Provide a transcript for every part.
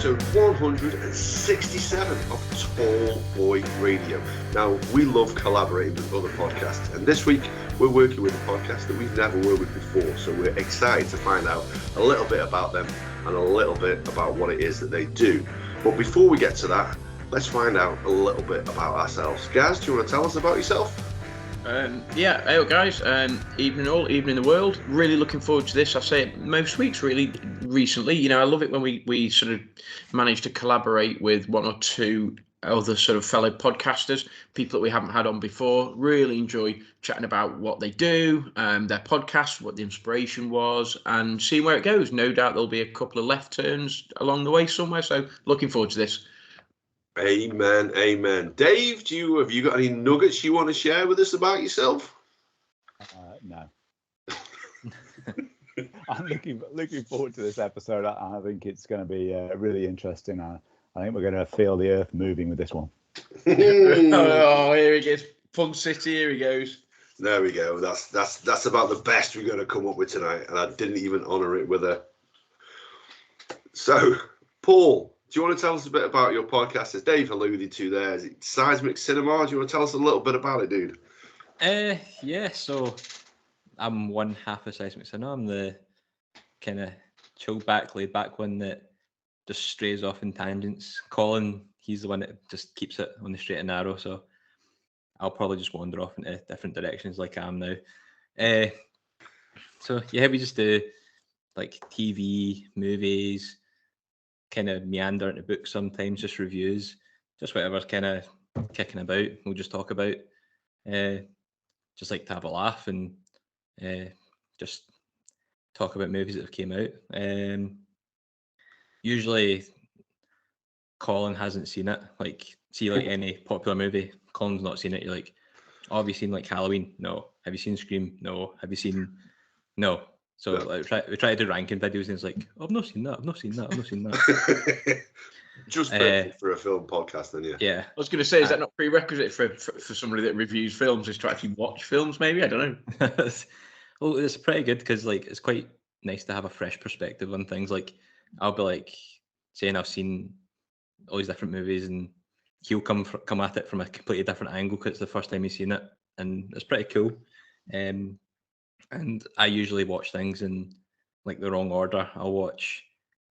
episode 167 of Tall Boy Radio. Now, we love collaborating with other podcasts, and this week we're working with a podcast that we've never worked with before, so we're excited to find out a little bit about them and a little bit about what it is that they do. But before we get to that, let's find out a little bit about ourselves. Gaz, do you want to tell us about yourself? Hey guys, evening all, evening the world. Really looking forward to this. I say it most weeks really recently. You know, I love it when we sort of manage to collaborate with one or two other sort of fellow podcasters, people that we haven't had on before. Really enjoy chatting about what they do, their podcast, what the inspiration was, and seeing where it goes. No doubt there'll be a couple of left turns along the way somewhere, so looking forward to this. Amen, amen. Dave, have you got any nuggets you want to share with us about yourself? No. I'm looking forward to this episode. I think it's going to be really interesting. I think we're going to feel the earth moving with this one. Oh, here he goes. Fun City, here he goes. There we go. That's about the best we're going to come up with tonight, and I didn't even honour it with a. So, Paul, do you want to tell us a bit about your podcast? As Dave alluded to there, is it Seismic Cinema? Do you want to tell us a little bit about it, dude? Yeah, so I'm one half of Seismic Cinema. I'm the kind of chill back, laid back one that just strays off in tangents. Colin, he's the one that just keeps it on the straight and narrow, so I'll probably just wander off into different directions like I am now. So yeah, we just do like TV, movies, kind of meander into books sometimes, just reviews, just whatever's kind of kicking about, we'll just talk about. Just like to have a laugh and just talk about movies that have came out. Usually Colin hasn't seen it. Like, see like any popular movie, Colin's not seen it. You're like, oh, have you seen like Halloween? No. Have you seen Scream? No. Have you seen? No. So like, we try to do ranking videos, and it's like, oh, I've not seen that. I've not seen that. Just perfect for a film podcast, then, yeah. Yeah, I was going to say, is that not prerequisite for somebody that reviews films, is to actually watch films? Maybe, I don't know. Well, it's pretty good because like it's quite nice to have a fresh perspective on things. Like I'll be like saying I've seen all these different movies, and he'll come at it from a completely different angle because it's the first time he's seen it, and it's pretty cool. And I usually watch things in like the wrong order. I'll watch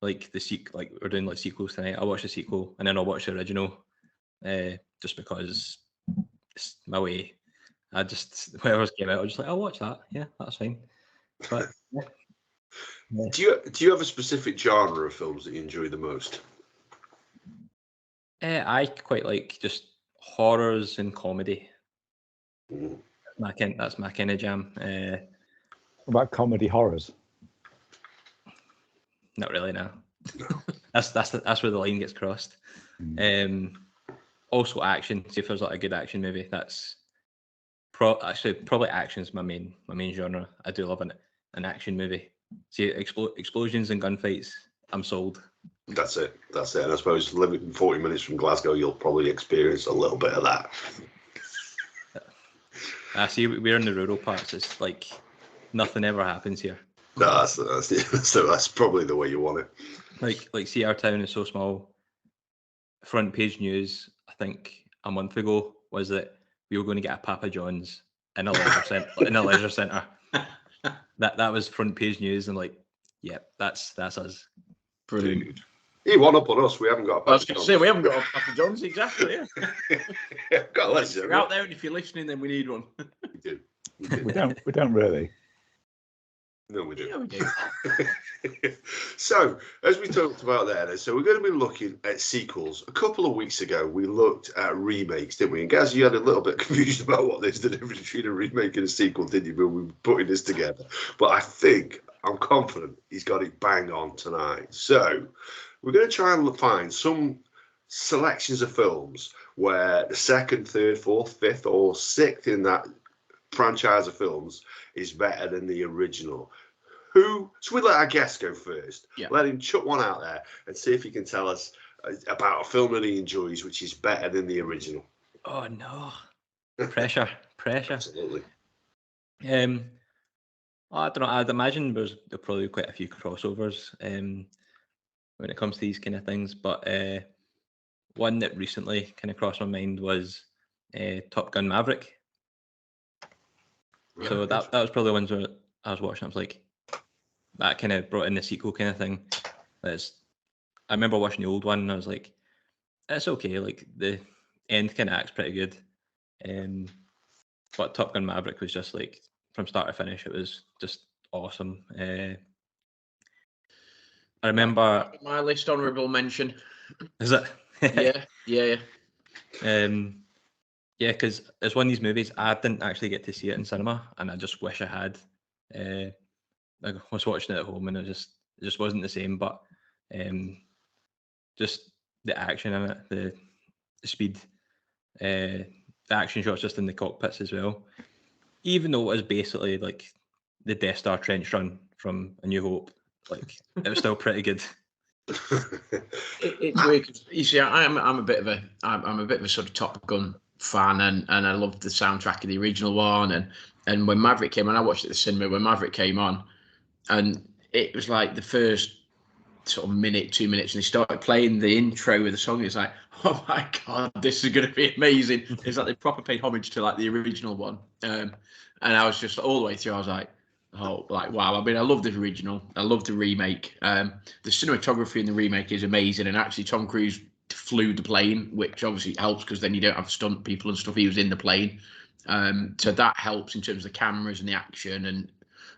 like the sequel, like we're doing like sequels tonight. I'll watch the sequel and then I'll watch the original, just because it's my way. I just whatever's came out, I'm just like, I'll watch that. Yeah, that's fine. But yeah. Do you have a specific genre of films that you enjoy the most? I quite like just horrors and comedy. Mm. That's my kind of jam. What about comedy horrors? Not really, no. That's where the line gets crossed. Also action. See if there's like a good action movie. That's probably action's my main genre. I do love an action movie. See explosions and gunfights. I'm sold. That's it. And I suppose living 40 minutes from Glasgow, you'll probably experience a little bit of that. I see. We're in the rural parts. It's like nothing ever happens here. No, that's probably the way you want it. Like see, our town is so small. Front page news, I think a month ago, was that we were going to get a Papa John's in a leisure centre. That was front page news, and like, yeah, that's us. Brilliant. Dude. He won up on us. We haven't got a Papa I was going to say, we haven't got a Papa John's, exactly, yeah. Got a leisure. Out there, and if you're listening, then we need one. We do. We don't really. No, we do. Yeah, we do. So, as we talked about there, so we're going to be looking at sequels. A couple of weeks ago, we looked at remakes, didn't we? And Gaz, you had a little bit confused about what there's the difference between a remake and a sequel, didn't you, when we were putting this together? But I'm confident he's got it bang on tonight. So, we're going to try and find some selections of films where the second, third, fourth, fifth, or sixth in that franchise of films is better than the original. So we let our guest go first. Yeah. Let Let him chuck one out there and see if he can tell us about a film that he enjoys which is better than the original. Oh no. Pressure. Absolutely. I don't know. I'd imagine there'll probably be quite a few crossovers. when it comes to these kind of things. But one that recently kind of crossed my mind was Top Gun Maverick. Yeah. So that was probably the ones where I was watching. I was like, that kind of brought in the sequel kind of thing. I remember watching the old one and I was like, it's okay. Like the end kind of acts pretty good. But Top Gun Maverick was just like from start to finish, it was just awesome. I remember my list, honourable mention. Is it? Yeah. Yeah, because it's one of these movies I didn't actually get to see it in cinema, and I just wish I had. I was watching it at home, and it just wasn't the same. But just the action in it, the speed, the action shots just in the cockpits as well. Even though it was basically like the Death Star trench run from A New Hope, like it was still pretty good. It's weird. You see, I'm a bit of a sort of Top Gun fan, and I loved the soundtrack of the original one, and when Maverick came on, I watched it at the cinema when Maverick came on, and it was like the first sort of minute, 2 minutes, and they started playing the intro with the song. It's like, oh my god, this is going to be amazing. It's like they proper paid homage to like the original one, and I was just all the way through. I was like, oh, like wow. I mean, I love the original. I love the remake. The cinematography in the remake is amazing, and actually Tom Cruise flew the plane, which obviously helps because then you don't have stunt people and stuff. He was in the plane, so that helps in terms of the cameras and the action.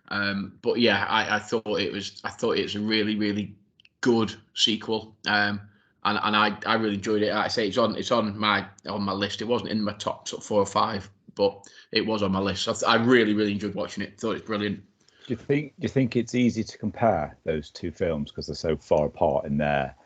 And but yeah, I thought it was a really, really good sequel. And I really enjoyed it. Like I say, it's on my list. It wasn't in my top sort of 4 or 5, but it was on my list. So I really, really enjoyed watching it. Thought it was brilliant. Do you think it's easy to compare those two films because they're so far apart in their,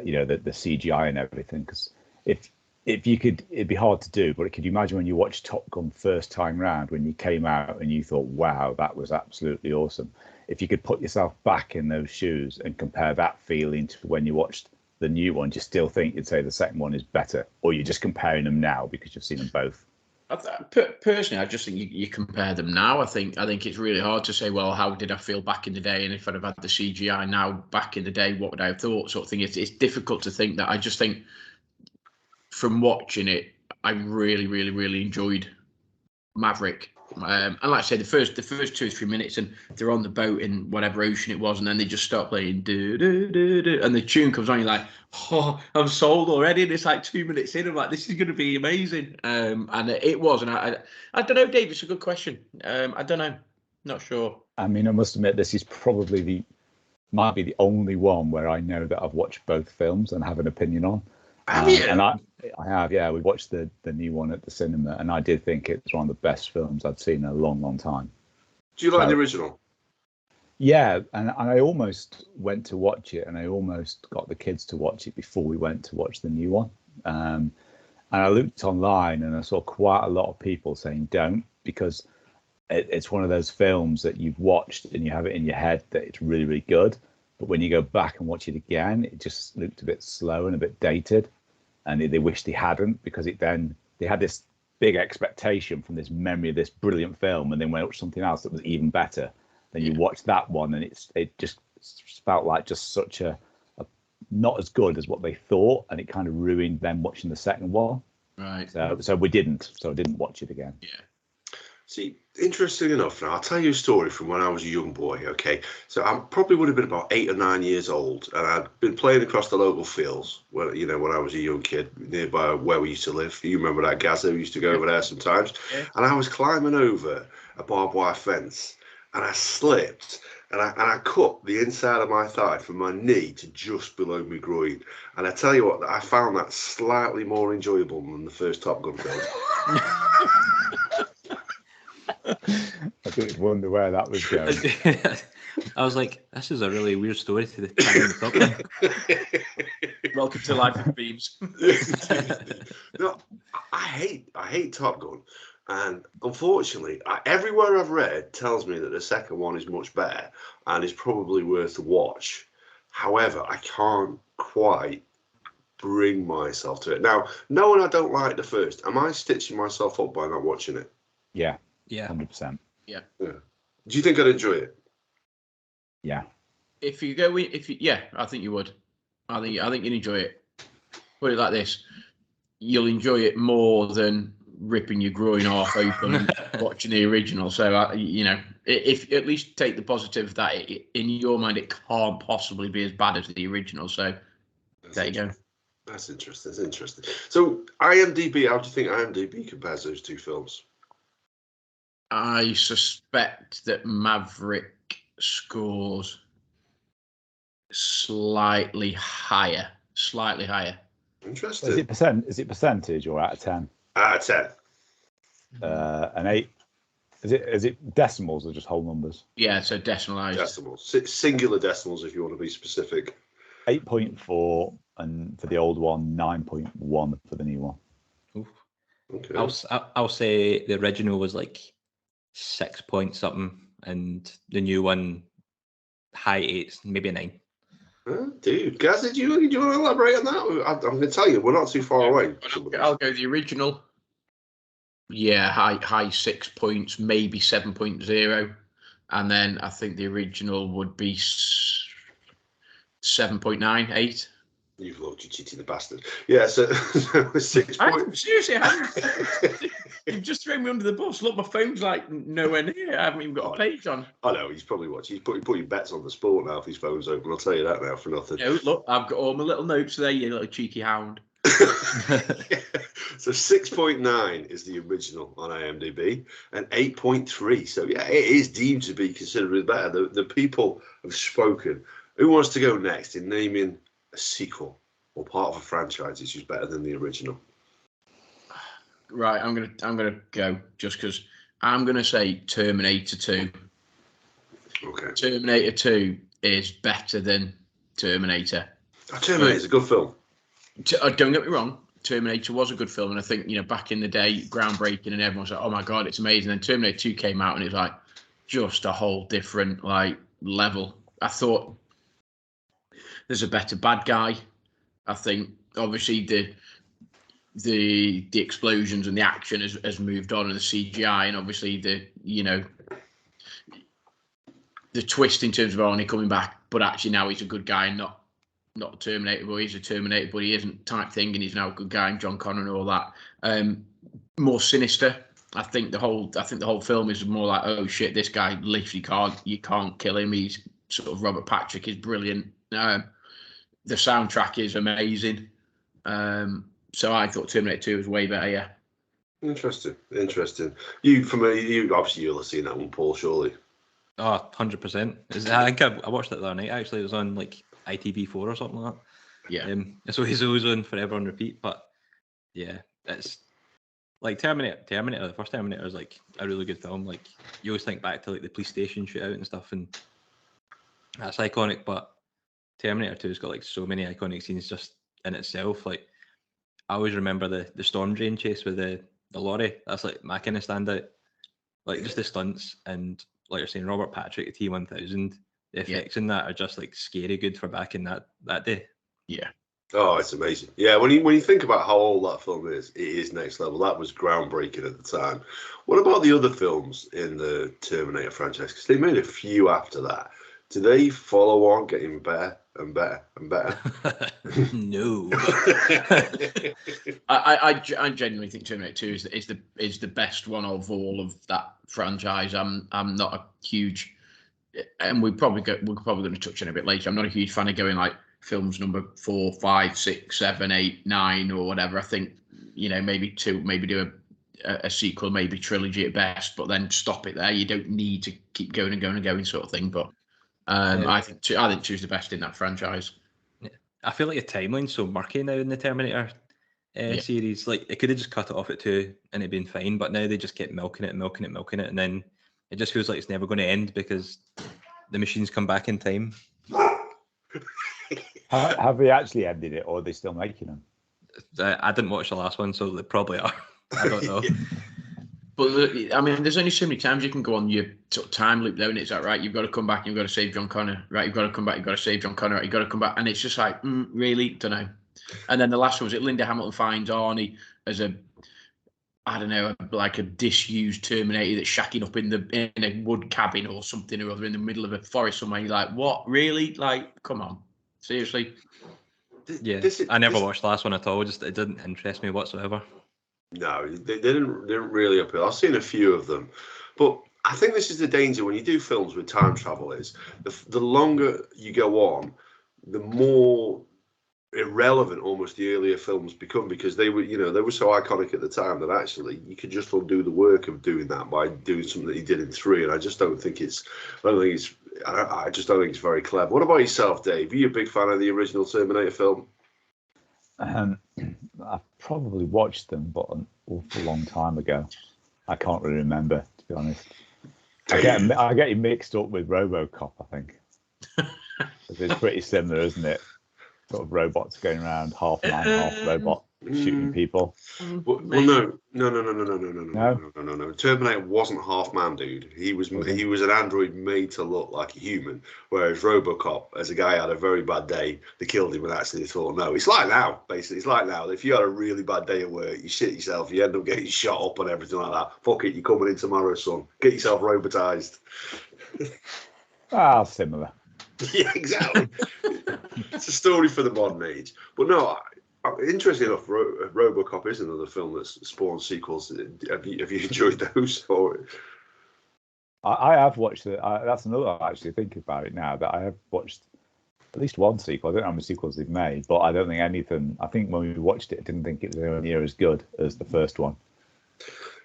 you know, the CGI and everything? Because if you could, it'd be hard to do. But could you imagine when you watched Top Gun first time round, when you came out and you thought, wow, that was absolutely awesome? If you could put yourself back in those shoes and compare that feeling to when you watched the new one, do you still think you'd say the second one is better, or you're just comparing them now because you've seen them both? Personally, I just think you compare them now. I think it's really hard to say, well, how did I feel back in the day, and if I'd have had the CGI now back in the day, what would I have thought? Sort of thing. It's difficult to think that. I just think from watching it, I really, really, really enjoyed Maverick. And like I said, the first 2 or 3 minutes, and they're on the boat in whatever ocean it was, and then they just start playing do do do do, and the tune comes on. You're like, oh, I'm sold already. And it's like 2 minutes in, I'm like, this is going to be amazing. And it was. And I don't know, Dave. It's a good question. I don't know, not sure. I mean, I must admit, this is probably might be the only one where I know that I've watched both films and have an opinion on. Have you? And I have, yeah. We watched the new one at the cinema, and I did think it's one of the best films I'd seen in a long, long time. Do you like the original? Yeah, and I almost went to watch it, and I almost got the kids to watch it before we went to watch the new one. And I looked online, and I saw quite a lot of people saying don't, because it's one of those films that you've watched and you have it in your head that it's really, really good. But when you go back and watch it again, it just looked a bit slow and a bit dated. And they wish they hadn't, because they had this big expectation from this memory of this brilliant film, and then went watch something else that was even better. Then you watch that one, and it just felt like just such a not as good as what they thought, and it kind of ruined them watching the second one. Right. So we didn't. So I didn't watch it again. Yeah. See, interesting enough, now I'll tell you a story from when I was a young boy, okay? So I probably would have been about 8 or 9 years old, and I'd been playing across the local fields when I was a young kid nearby where we used to live. You remember that, Gazza? We used to go over there sometimes. Yeah. And I was climbing over a barbed wire fence, and I slipped, and I cut the inside of my thigh from my knee to just below my groin. And I tell you what, I found that slightly more enjoyable than the first Top Gun film. I did wonder where that was going. I was like, this is a really weird story to the Welcome to Life of Beams. No, I hate Top Gun, and unfortunately, everywhere I've read tells me that the second one is much better and is probably worth a watch. However, I can't quite bring myself to it. Now, knowing I don't like the first, am I stitching myself up by not watching it? Yeah, 100%. Yeah. Do you think I'd enjoy it? Yeah. If you go, I think you would. I think you'll enjoy it. Put it like this: you'll enjoy it more than ripping your groin off open watching the original. So if at least take the positive that in your mind it can't possibly be as bad as the original. So there you go. That's interesting. That's interesting. So IMDb, how do you think IMDb compares those two films? I suspect that Maverick scores slightly higher. Interesting. Is it percentage or out of 10? Out of 10. An 8. Is it decimals or just whole numbers? Yeah, so decimalized. Decimals. Singular decimals if you want to be specific. 8.4, and for the old one, 9.1 for the new one. Oof. Okay. I'll say the original was like 6 point something, and the new one high 8s, maybe a 9. Dude, Gaz, do you want to elaborate on that? I'm going to tell you, we're not too far away. I'll go the original. Yeah, high 6 points, maybe 7.0, and then I think the original would be 7.9, 8. You've looked, you cheating the bastard. Yeah, so 6 points. Seriously, you've just thrown me under the bus. Look, my phone's like nowhere near. I haven't even got a page on. I know, he's probably watching. He's putting bets on the sport now if his phone's open. I'll tell you that now for nothing. No, look, I've got all my little notes there, you little cheeky hound. So 6.9 is the original on IMDb and 8.3. So yeah, it is deemed to be considerably better. The people have spoken. Who wants to go next in naming a sequel or part of a franchise which is better than the original? Right, I'm gonna go just because I'm gonna say Terminator 2. Okay. Terminator 2 is better than Terminator. Terminator is a good film. Don't get me wrong, Terminator was a good film, and I think back in the day, groundbreaking, and everyone was like, "Oh my god, it's amazing." And Terminator 2 came out, and it was like just a whole different level. I thought there's a better bad guy. I think obviously the explosions and the action has moved on, and the CGI, and obviously the twist in terms of Arnie coming back, but actually now he's a good guy and not a Terminator, but he's a Terminator, but he isn't type thing, and he's now a good guy, and John Connor and all that. More sinister. I think the whole film is more like, oh shit, this guy literally you can't kill him. He's sort of Robert Patrick is brilliant. The soundtrack is amazing. So I thought Terminator 2 was way better. Yeah. Interesting. You obviously you'll have seen that one, Paul, surely. Oh, 100%. I think I watched it the other night. Actually, it was on like ITV4 or something like that. Yeah. So he's always on forever on repeat. But yeah, it's like Terminator. The first Terminator is like a really good film. Like you always think back to like the police station shootout and stuff, and that's iconic. But Terminator 2's got like so many iconic scenes just in itself. Like I always remember the storm drain chase with the lorry. That's like my kind of standout. Like just the stunts, and like you're saying, Robert Patrick, the T-1000, the effects in that are just like scary good for back in that day. Yeah. Oh, it's amazing. Yeah, when you think about how old that film is, it is next level. That was groundbreaking at the time. What about the other films in the Terminator franchise? Because they made a few after that. Do they follow on getting better and better and better? No. I genuinely think Terminator 2 is the best one of all of that franchise. I'm not a huge, and we're probably going to touch on it a bit later. I'm not a huge fan of going like films number 4, 5, 6, 7, 8, 9 or whatever. I think maybe do a sequel, maybe trilogy at best, but then stop it there. You don't need to keep going and going and going sort of thing. But I think 2 is the best in that franchise. Yeah. I feel like the timeline's so murky now in the Terminator series. Like they could have just cut it off at 2 and it'd been fine, but now they just kept milking it, and then it just feels like it's never going to end because the machines come back in time. Have they actually ended it, or are they still making them? I didn't watch the last one, so they probably are. I don't know. But I mean, there's only so many times you can go on your sort of time loop, though, and it's like, right, you've got to come back, you've got to save John Connor, right? You've got to come back, you've got to save John Connor, right? You've got to come back, and it's just like, really, don't know. And then the last one was Linda Hamilton finds Arnie as like a disused Terminator that's shacking up in a wood cabin or something or other in the middle of a forest somewhere. You're like, what, really? Like, come on, seriously. Yeah, I never watched the last one at all. Just it didn't interest me whatsoever. No, they didn't really appeal. I've seen a few of them, but I think this is the danger when you do films with time travel is the longer you go on, the more irrelevant almost the earlier films become, because they were so iconic at the time that actually you could just undo the work of doing that by doing something that he did in 3. And I just don't think I just don't think it's very clever. What about yourself, Dave? Are you a big fan of the original Terminator film? I've probably watched them, but an awful long time ago. I can't really remember, to be honest. I get it mixed up with RoboCop, I think. It's pretty similar, isn't it? Sort of robots going around, half man, half robot, shooting people. Well, no. Terminator wasn't half man, dude. He was an android made to look like a human. Whereas RoboCop, as a guy had a very bad day, they killed him and actually thought, no. It's like now, basically. It's like now. If you had a really bad day at work, you shit yourself, you end up getting shot up and everything like that. Fuck it, you're coming in tomorrow, son. Get yourself robotized. Similar. Yeah, exactly. It's a story for the modern age. But no, interesting enough, RoboCop is another film that's spawned sequels. Have you enjoyed those? Or I have watched it. That's another, actually, thinking about it now, that I have watched at least one sequel. I don't know how many sequels they've made, but I don't think anything. I think when we watched it, I didn't think it was anywhere near as good as the first one.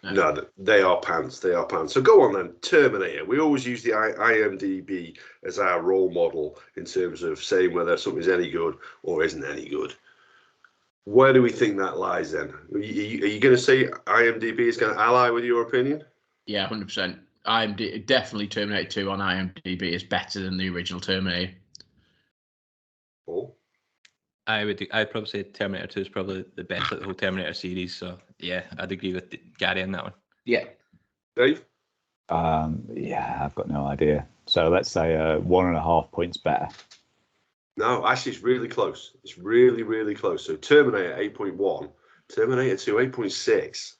No, they are pants. They are pants. So go on then, Terminator. We always use the IMDb as our role model in terms of saying whether something's any good or isn't any good. Where do we think that lies then? Are you going to say IMDb is going to ally with your opinion? Yeah, 100%. Definitely Terminator 2 on IMDb is better than the original Terminator. Paul? I'd probably say Terminator 2 is probably the best of the whole Terminator series. So yeah, I'd agree with Gary on that one. Yeah. Dave? Yeah, I've got no idea. So let's say 1.5 points better. No, actually, it's really close. It's really, really close. So Terminator 8.1, Terminator 2 8.6.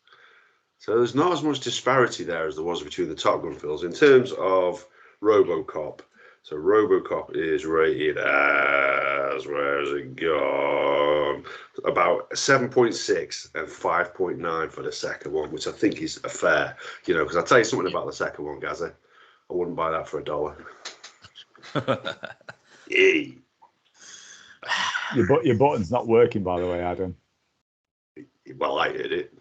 So there's not as much disparity there as there was between the Top Gun films in terms of RoboCop. So RoboCop is rated as, where has it gone? About 7.6 and 5.9 for the second one, which I think is a fair, because I'll tell you something about the second one, Gazza. I wouldn't buy that for $1. Yay. Your button's not working, by the way, Adam. Well, I did it.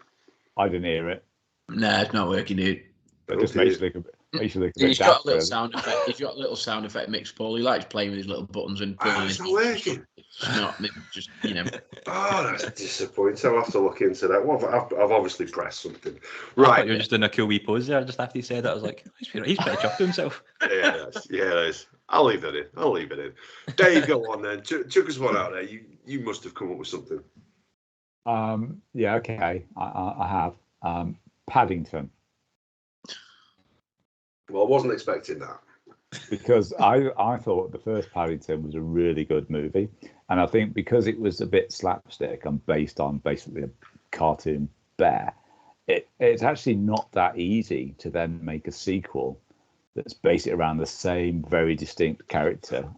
I didn't hear it. No, it's not working, dude. But just makes you look a bit. He's got a little sound effect. He's got a little sound effect mix, Paul. He likes playing with his little buttons and. It's not working. It's not just Oh, that's disappointing. I'll have to look into that. Well, I've obviously pressed something. Right. I thought you were just doing a cool wee pose there. Just after you said that, I was like, he's pretty chuffed to himself. Yeah, it is. I'll leave it in. Dave, go on then. Chuck us one out there. You must have come up with something. Yeah. Okay. I have. Paddington. Well, I wasn't expecting that. Because I thought the first Paddington was a really good movie. And I think because it was a bit slapstick and based on basically a cartoon bear, it's actually not that easy to then make a sequel that's based around the same very distinct character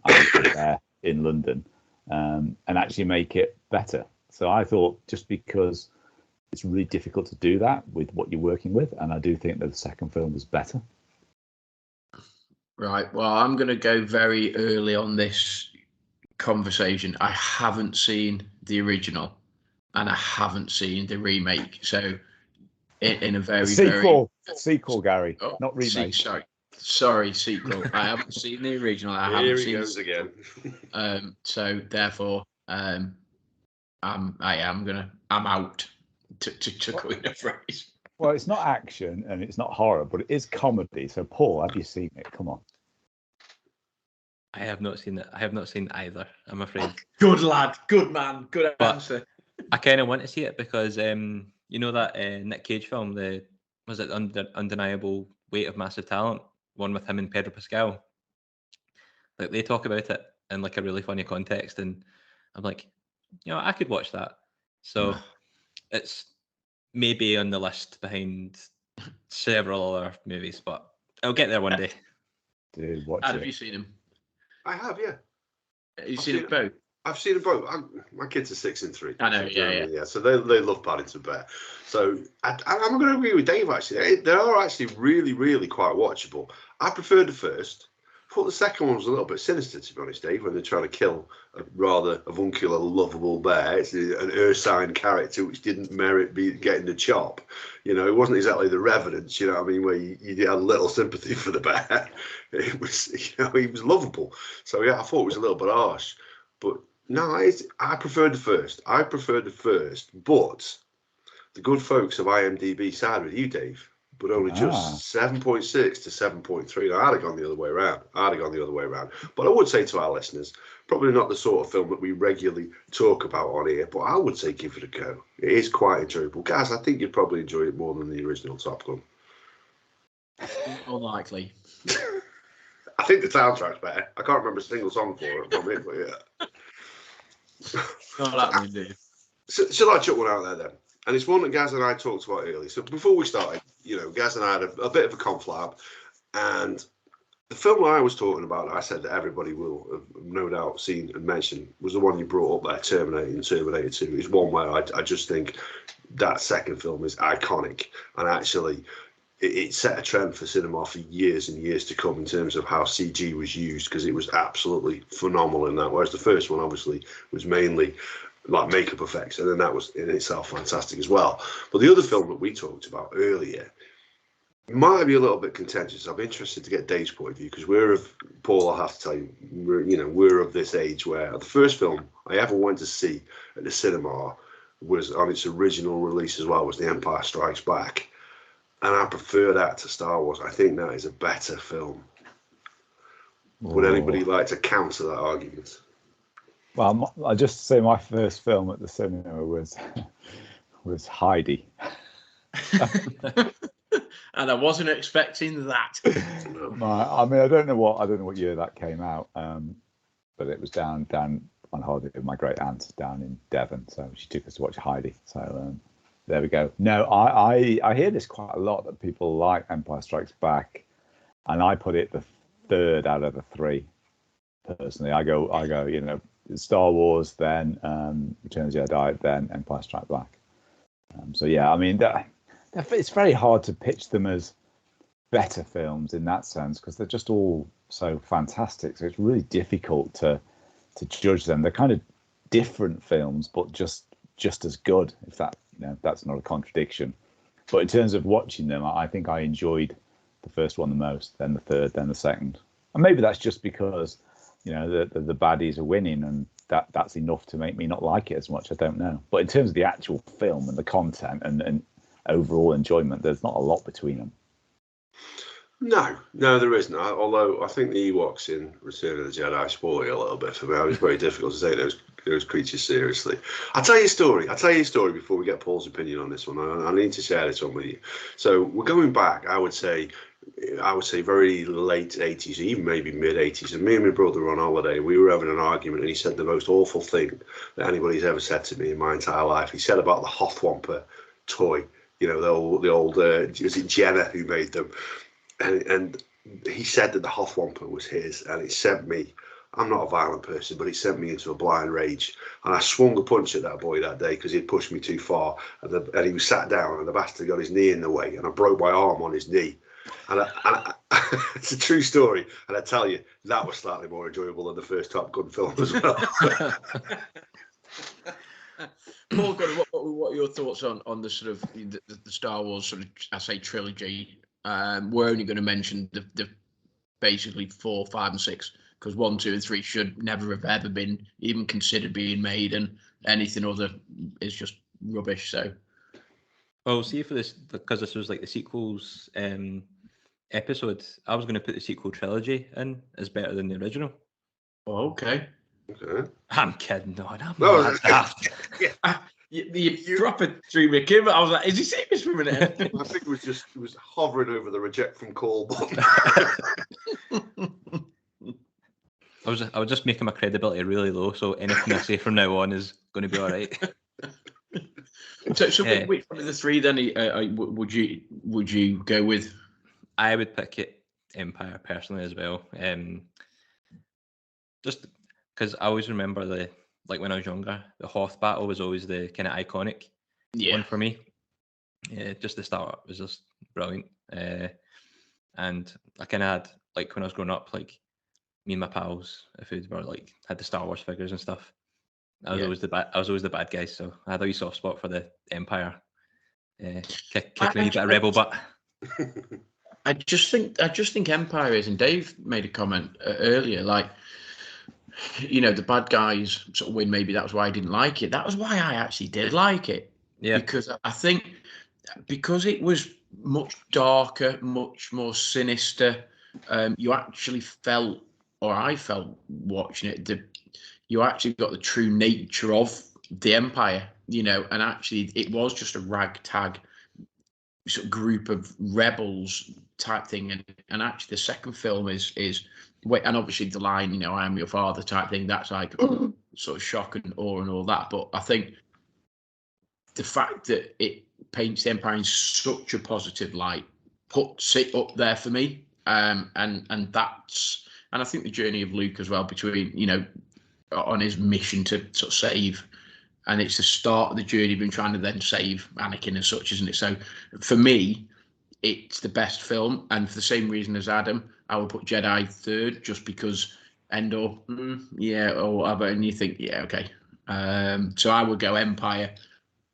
there in London and actually make it better. So I thought just because it's really difficult to do that with what you're working with, and I do think that the second film was better. Right. Well, I'm going to go very early on this conversation. I haven't seen the original, and I haven't seen the remake. So, in a very sequel, Gary, oh, not remake. Sorry, sequel. I haven't seen the original. Here he goes again. So therefore, I'm out to coin a phrase. Well, it's not action and it's not horror, but it is comedy. So, Paul, have you seen it? Come on. I have not seen it. I have not seen either, I'm afraid. Good lad. Good man. Good answer. I kind of want to see it because, you know that Nick Cage film, was it Undeniable Weight of Massive Talent? One with him and Pedro Pascal. Like, they talk about it in like a really funny context, and I'm like, I could watch that. So it's maybe on the list behind several other movies, but I'll get there one day. Dude, watch Have it. you seen him? I have, yeah. You've seen it both? I've seen them both. My kids are 6 and 3. I know, so, yeah. So they love Paddington Bear. So I'm going to agree with Dave, actually. They are actually really, really quite watchable. I preferred the first. I thought the second one was a little bit sinister, to be honest, Dave, when they're trying to kill a rather avuncular, lovable bear. It's an Ursine character which didn't merit getting the chop. You know, it wasn't exactly the Revenant, you know what I mean, where you had a little sympathy for the bear. It was, you know, he was lovable. So, yeah, I thought it was a little bit harsh. But no, I preferred the first. But the good folks of IMDb side with you, Dave, but only just 7.6 to 7.3. Now, I'd have gone the other way around. But I would say to our listeners, probably not the sort of film that we regularly talk about on here, but I would say give it a go. It is quite enjoyable. Guys, I think you'd probably enjoy it more than the original Top Gun. Unlikely. I think the soundtrack's better. I can't remember a single song for it from it, but yeah. Not happening, dude. So, shall I chuck one out there then? And it's one that Gaz and I talked about earlier. So before we started, you know, Gaz and I had a bit of a conflab, and the film I was talking about, I said that everybody will have no doubt seen and mentioned, was the one you brought up there, Terminator and Terminator 2. Is one where I just think that second film is iconic, and actually it set a trend for cinema for years and years to come in terms of how CG was used, because it was absolutely phenomenal in that. Whereas the first one obviously was mainly like makeup effects, and then that was in itself fantastic as well. But the other film that we talked about earlier might be a little bit contentious. I'm interested to get Dave's point of view, because Paul, I have to tell you, we're of this age where the first film I ever went to see at the cinema was on its original release as well, was The Empire Strikes Back. And I prefer that to Star Wars. I think that is a better film. Would anybody like to counter that argument? Well, I just say my first film at the cinema was Heidi. And I wasn't expecting that. I mean, I don't know what year that came out, but it was down on holiday with my great aunt down in Devon, so she took us to watch Heidi. So there we go. No, I hear this quite a lot, that people like Empire Strikes Back, and I put it the third out of the three. Personally, I go. You know, Star Wars, then Return of the Jedi, then Empire Strikes Back. So yeah, I mean, it's very hard to pitch them as better films in that sense, because they're just all so fantastic. So it's really difficult to judge them. They're kind of different films, but just as good. If that's not a contradiction. But in terms of watching them, I think I enjoyed the first one the most, then the third, then the second. And maybe that's just because, you know, the baddies are winning, and that's enough to make me not like it as much. I don't know. But in terms of the actual film and the content and overall enjoyment, there's not a lot between them. No, there isn't. Although I think the Ewoks in Return of the Jedi spoil it a little bit for me. It was very difficult to take those creatures seriously. I'll tell you a story before we get Paul's opinion on this one. I need to share this one with you. So we're going back, I would say very late 80s, even maybe mid 80s. And me and my brother were on holiday. We were having an argument, and he said the most awful thing that anybody's ever said to me in my entire life. He said about the Hothwamper toy. You know, the old was it Jenna who made them? And he said that the Hothwamper was his, and it sent me. I'm not a violent person, but it sent me into a blind rage. And I swung a punch at that boy that day because he'd pushed me too far. And he was sat down, and the bastard got his knee in the way, and I broke my arm on his knee. And it's a true story. And I tell you, that was slightly more enjoyable than the first Top Gun film as well. Paul, what are your thoughts on the sort of the Star Wars sort of, I say, trilogy? We're only going to mention the basically 4, 5, and 6, because 1, 2, and 3 should never have ever been even considered being made, and anything other is just rubbish. So, well, see, for this, because this was like the sequels episode, I was going to put the sequel trilogy in as better than the original. Oh, okay. I'm kidding. No, You proper threw me a kid, but I was like, is he serious for a minute? I think it was hovering over the reject from call button. I was just making my credibility really low, so anything I say from now on is going to be all right. So which one of the three then would you go with? I would pick it Empire personally as well. Just because I always remember like when I was younger, the Hoth battle was always the kind of iconic one for me. Just the start was just brilliant. And I kind of had, like, when I was growing up, like, me and my pals, if we were like had the Star Wars figures and stuff, I was always the bad guy. So I had a wee soft spot for the Empire, kicking a wee bit of rebel butt. I just think Empire is, and Dave made a comment earlier, like, you know, the bad guys sort of win. Maybe that was why I didn't like it. That was why I actually did like it. Yeah. Because I think because it was much darker, much more sinister. You actually felt, or I felt watching it, you actually got the true nature of the Empire, you know, and actually it was just a ragtag sort of group of rebels type thing. And actually the second film is and obviously the line, you know, I am your father type thing, that's like sort of shock and awe and all that. But I think the fact that it paints the Empire in such a positive light puts it up there for me. And I think the journey of Luke as well, between, you know, on his mission to sort of save, and it's the start of the journey of him trying to then save Anakin as such, isn't it? So for me, it's the best film, and for the same reason as Adam, I would put Jedi third, just because Endor, or whatever, and you think, yeah, okay. So I would go Empire,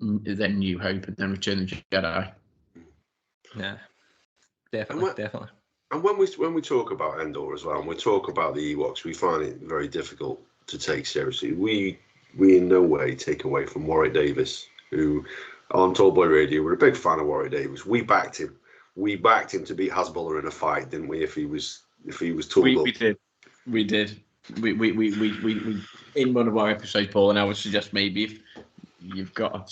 then New Hope, and then Return of the Jedi. Yeah, definitely. And when we talk about Endor as well, and we talk about the Ewoks, we find it very difficult to take seriously. We in no way take away from Warwick Davis, who on Tallboy Radio, we're a big fan of Warwick Davis. We backed him. We backed him to beat Hasbulla in a fight, didn't we? If he was tooled up. We did. We in one of our episodes, Paul, and I would suggest maybe if you've got a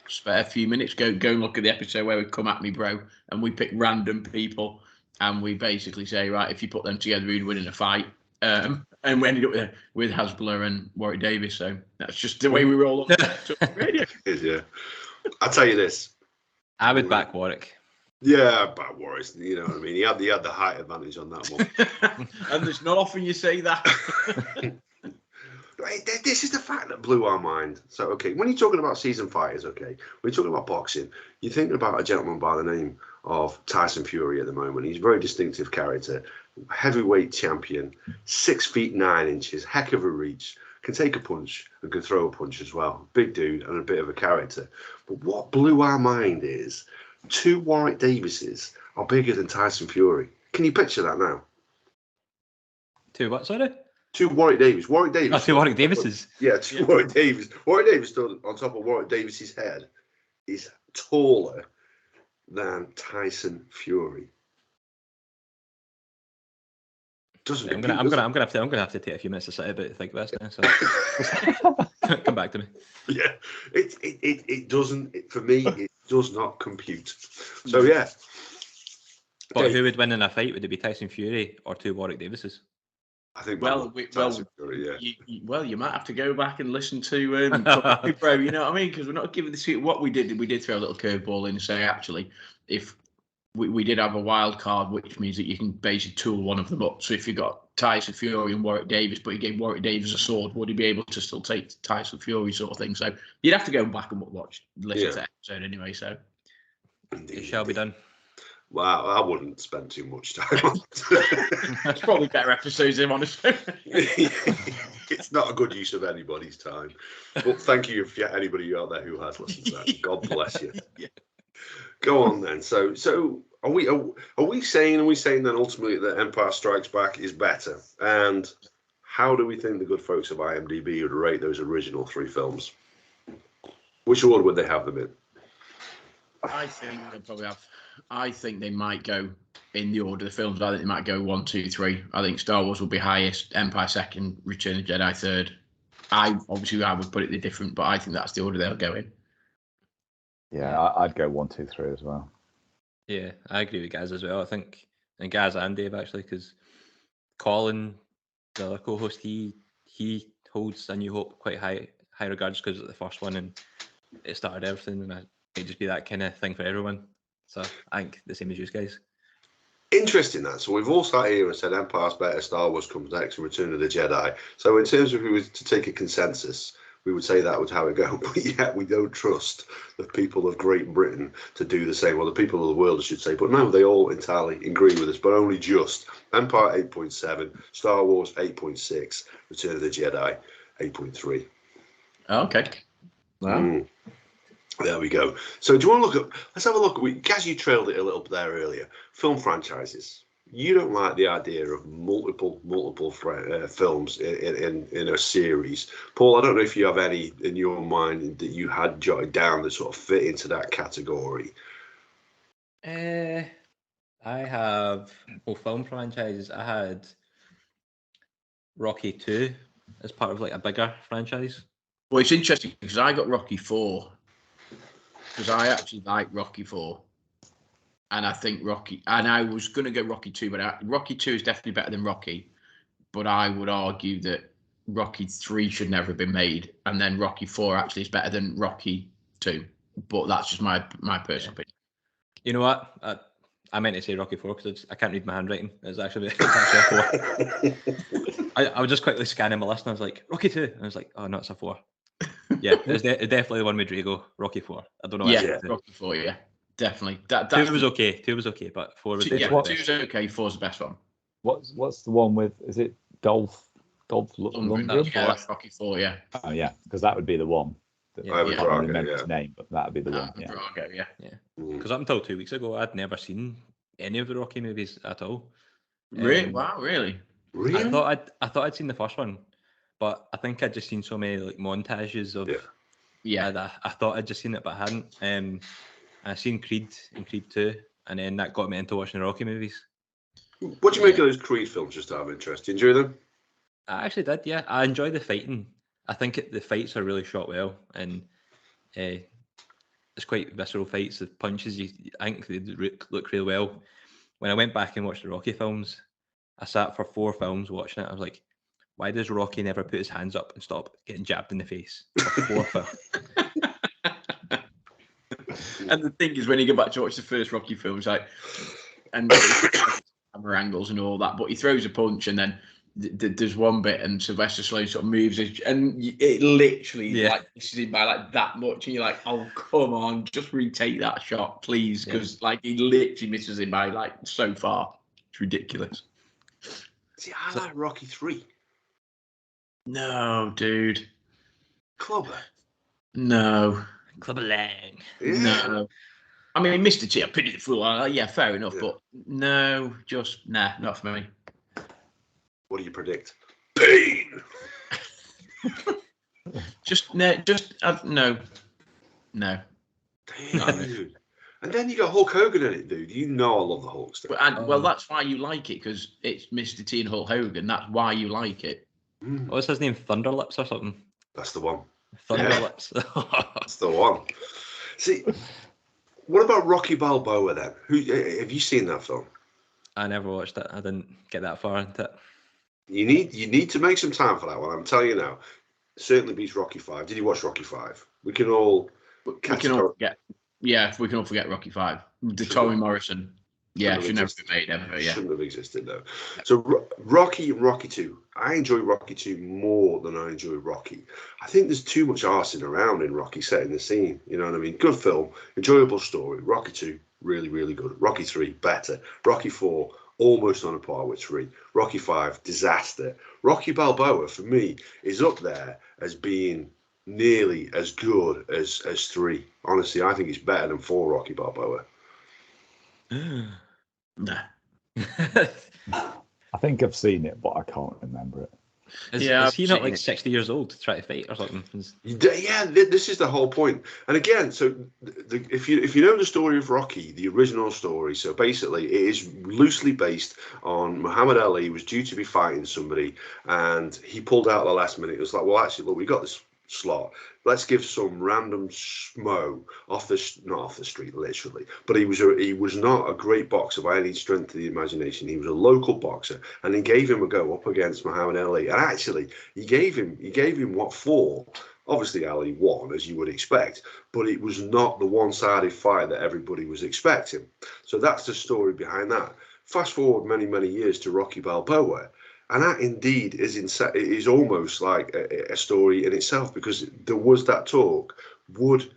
spare few minutes, go and look at the episode where we come at me, bro, and we pick random people, and we basically say, right, if you put them together, we'd win in a fight. And we ended up with Hasbulla and Warwick Davis. So that's just the way we roll on radio. Yeah. I'll tell you this. I would back Warwick. Yeah, back Warwick. You know what I mean? He had the height advantage on that one. And it's not often you say that. This is the fact that blew our mind. So, okay, when you're talking about seasoned fighters, okay, when you're talking about boxing, you're thinking about a gentleman by the name of Tyson Fury at the moment. He's a very distinctive character, heavyweight champion, 6 feet 9 inches, heck of a reach, can take a punch and can throw a punch as well. Big dude and a bit of a character. But what blew our mind is 2 Warwick Davises are bigger than Tyson Fury. Can you picture that now? 2 what, sorry? 2 Warwick Davis. Warwick Davis. Oh, 2 Warwick Davises. Yeah, 2 Warwick Davis. Warwick Davis stood on top of Warwick Davis's head is taller than Tyson Fury. I'm gonna have to take a few minutes to sit about to think about this now. So come back to me. Yeah, it doesn't. For me, it does not compute. So yeah. But who would win in a fight? Would it be Tyson Fury or 2 Warwick Davises? I think. Fury, yeah. You might have to go back and listen to bro. You know what I mean? Because we're not giving the what we did. We did throw a little curveball in and say, actually, if we did have a wild card, which means that you can basically tool one of them up. So if you got Tyson Fury and Warwick Davis, but you gave Warwick Davis a sword, would he be able to still take Tyson Fury, sort of thing? So you'd have to go back and listen to that episode anyway. So it shall be done. Well, I wouldn't spend too much time on it. That's probably better episodes, if I'm honest. It's not a good use of anybody's time. But thank you for anybody out there who has listened to that. God bless you. Yeah. Go on then. So are we saying then ultimately that Empire Strikes Back is better? And how do we think the good folks of IMDb would rate those original 3 films? Which order would they have them in? I think they'll probably have. I think they might go in the order of the films. I think they might go 1, 2, 3. I think Star Wars will be highest, Empire second, Return of the Jedi third. I would put it different, but I think that's the order they'll go in. Yeah, I'd go 1, 2, 3 as well. Yeah, I agree with Gaz as well. I think, and Gaz and Dave actually, because Colin, the other co-host, he holds A New Hope quite high regards because it's the first one and it started everything, and it might just be that kind of thing for everyone. So I think the same as you guys. Interesting that. So we've all sat here and said Empire's better, Star Wars comes next, and Return of the Jedi. So in terms of if we were to take a consensus, we would say that was how it go. But yet we don't trust the people of Great Britain to do the same, or the people of the world, I should say. But no, they all entirely agree with us, but only just. Empire 8.7, Star Wars 8.6, Return of the Jedi 8.3. Okay. Wow. There we go. So do you want to look at, let's have a look. Gaz, you trailed it a little bit there earlier. Film franchises. You don't like the idea of multiple films in a series. Paul, I don't know if you have any in your mind that you had jotted down that sort of fit into that category. I have, film franchises. I had Rocky 2 as part of like a bigger franchise. Well, it's interesting because I got Rocky 4 because I actually like Rocky 4. And I think and I was going to go Rocky 2, but Rocky 2 is definitely better than Rocky. But I would argue that Rocky 3 should never have been made. And then Rocky 4 actually is better than Rocky 2. But that's just my personal opinion. You know what? I meant to say Rocky 4 because I can't read my handwriting. It's actually a 4. I was just quickly scanning my list and I was like, Rocky 2. And I was like, oh, no, it's a 4. Yeah, it's definitely the one with Drago, Rocky 4. I don't know. Yeah, Rocky 4, yeah. Definitely. That 2 was okay. 2 was okay, but 4 was definitely the 2 was okay. 4's the best one. What's the one with? Is it Dolph Lundgren? Yeah, that's Rocky 4. Yeah. Oh yeah, because that would be the one. I would remember his name, but that would be the one. Yeah. Drago, yeah. Because up until 2 weeks ago, I'd never seen any of the Rocky movies at all. Really? Wow, really? Really? I thought I'd seen the first one, but I think I'd just seen so many like montages of. Yeah. I thought I'd just seen it, but I hadn't. I seen Creed and Creed 2, and then that got me into watching the Rocky movies. What do you make of those Creed films, just out of interest? Do you enjoy them? I actually did, yeah. I enjoy the fighting. I think the fights are really shot well, and it's quite visceral fights. The punches, I think they look really well. When I went back and watched the Rocky films, I sat for 4 films watching it. I was like, why does Rocky never put his hands up and stop getting jabbed in the face for 4 films? And the thing is, when you go back to watch the first Rocky films, like, and camera angles and all that, but he throws a punch and then there's one bit and Sylvester Stallone sort of moves and it literally like misses him by like that much, and you're like, oh come on, just retake that shot, please, because like he literally misses him by like so far. It's ridiculous. See, I like Rocky 3. No, dude. Clubber. No. Clubber Lang. Yeah. No. I mean, Mr. T, I pity the fool. Yeah, fair enough, but no, just not for me. What do you predict? Pain. No. No. Damn, dude. And then you got Hulk Hogan in it, dude. You know I love the Hulk stuff. Well, that's why you like it, because it's Mr. T and Hulk Hogan. That's why you like it. What's his name? Thunderlips or something? That's the one. Thunderlips. That's the one. See, what about Rocky Balboa then? Have you seen that film? I never watched it. I didn't get that far into it. You need to make some time for that one. I'm telling you now. Certainly beats Rocky 5. Did you watch Rocky 5? We can all forget. Yeah, we can all forget Rocky 5. The Tommy Morrison. Yeah, should never be made ever. Yeah, shouldn't have existed though. So Rocky and Rocky 2. I enjoy Rocky 2 more than I enjoy Rocky. I think there's too much arsing around in Rocky setting the scene. You know what I mean? Good film, enjoyable story. Rocky 2, really, really good. Rocky 3, better. Rocky 4, almost on a par with 3. Rocky 5, disaster. Rocky Balboa, for me, is up there as being nearly as good as 3. Honestly, I think it's better than 4 Rocky Balboa. Nah. I think I've seen it, but I can't remember it. Is he not like 60 years old to try to fight or something? Yeah, this is the whole point. And again, so if you know the story of Rocky, the original story, so basically it is loosely based on Muhammad Ali was due to be fighting somebody, and he pulled out at the last minute. It was like, well, actually, look, we got this slot. Let's give some random schmo not off the street, literally. But he was not a great boxer by any strength of the imagination. He was a local boxer, and he gave him a go up against Muhammad Ali. And actually, he gave him what for? Obviously, Ali won, as you would expect, but it was not the one-sided fight that everybody was expecting. So that's the story behind that. Fast forward many years to Rocky Balboa, and that indeed is almost like a story in itself, because there was that talk: would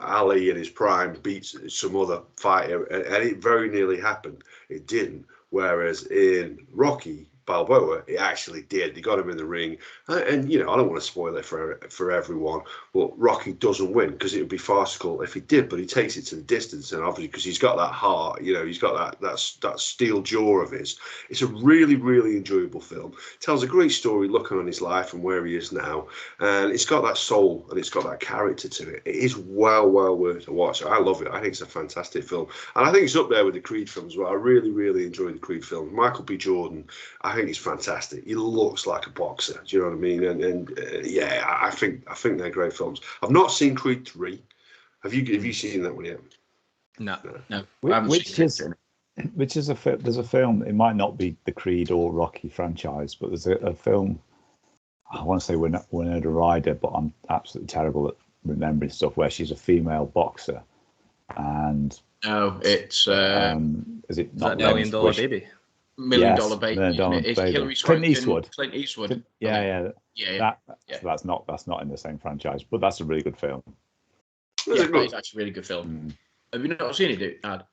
Ali in his prime beat some other fighter, and it very nearly happened. It didn't. Whereas in Rocky Balboa, it actually did. They got him in the ring, and I don't want to spoil it for everyone, but Rocky doesn't win, because it would be farcical if he did. But he takes it to the distance, and obviously because he's got that heart, he's got that steel jaw of his. It's a really enjoyable film. It tells a great story, looking on his life and where he is now, and it's got that soul and it's got that character to it. It is well worth a watch. I love it. I think it's a fantastic film, and I think it's up there with the Creed films as well. I really enjoy the Creed films. Michael B. Jordan, I think he's fantastic. He looks like a boxer. Do you know what I mean? And yeah, I think they're great films. I've not seen Creed 3. Have you seen that one yet? No. Which is there's a film. It might not be the Creed or Rocky franchise, but there's a film. I want to say Winona Ryder, but I'm absolutely terrible at remembering stuff, where she's a female boxer, and it's is it not $1 Million Baby? $1 Million Baby. $1 Million It's Baby. Hillary Clint Swank. Eastwood. Yeah. So that's not in the same franchise, but that's a really good film. It's actually a really good film. Have you not seen it, Ad?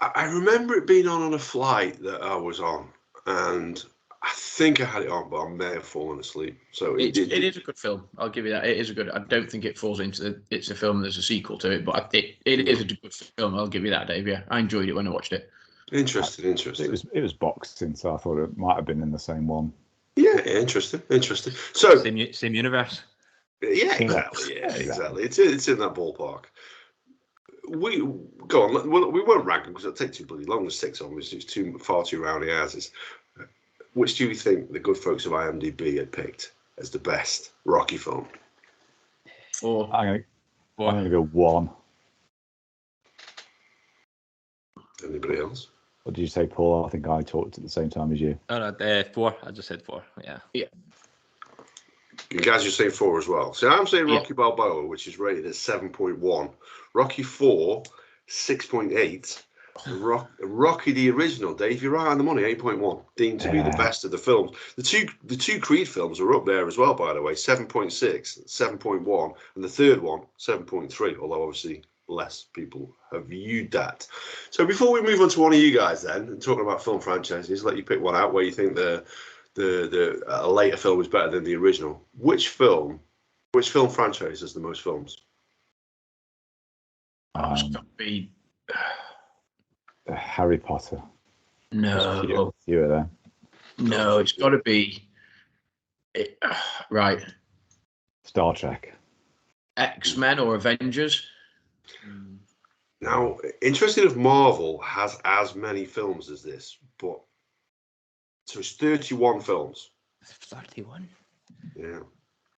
I remember it being on a flight that I was on, and I think I had it on, but I may have fallen asleep. So it is a good film. I'll give you that. It is a good. I don't think it falls into it's a film. There's a sequel to it, but it is a good film. I'll give you that, Dave. Yeah, I enjoyed it when I watched it. Interesting. It was boxing, so I thought it might have been in the same one. Yeah, interesting. So same universe. Yeah, exactly. It's in that ballpark. We go on. We won't rank them because it'll take too bloody long. There's 6 on this. It's far too rowdy asses. Which do you think the good folks of IMDb had picked as the best Rocky film? 4. I'm going to go 1. Anybody else? What did you say, Paul? I think I talked at the same time as you. Oh, no, 4. I just said 4. Yeah. You guys are saying 4 as well. So I'm saying Rocky Balboa, which is rated at 7.1. Rocky 4, 6.8. Rocky the original, Dave, you're right on the money, 8.1. Deemed to be the best of the films. The two Creed films are up there as well, by the way, 7.6, 7.1, and the third one, 7.3, although obviously less people have viewed that. So before we move on to one of you guys then, and talking about film franchises, let you pick one out where you think the later film is better than the original. Which film franchise has the most films? It's got to be Harry Potter. No. You were there. No, it's got to be right. Star Trek. X-Men or Avengers. Now, interesting if Marvel has as many films as this, but so it's 31 films. 31? Yeah.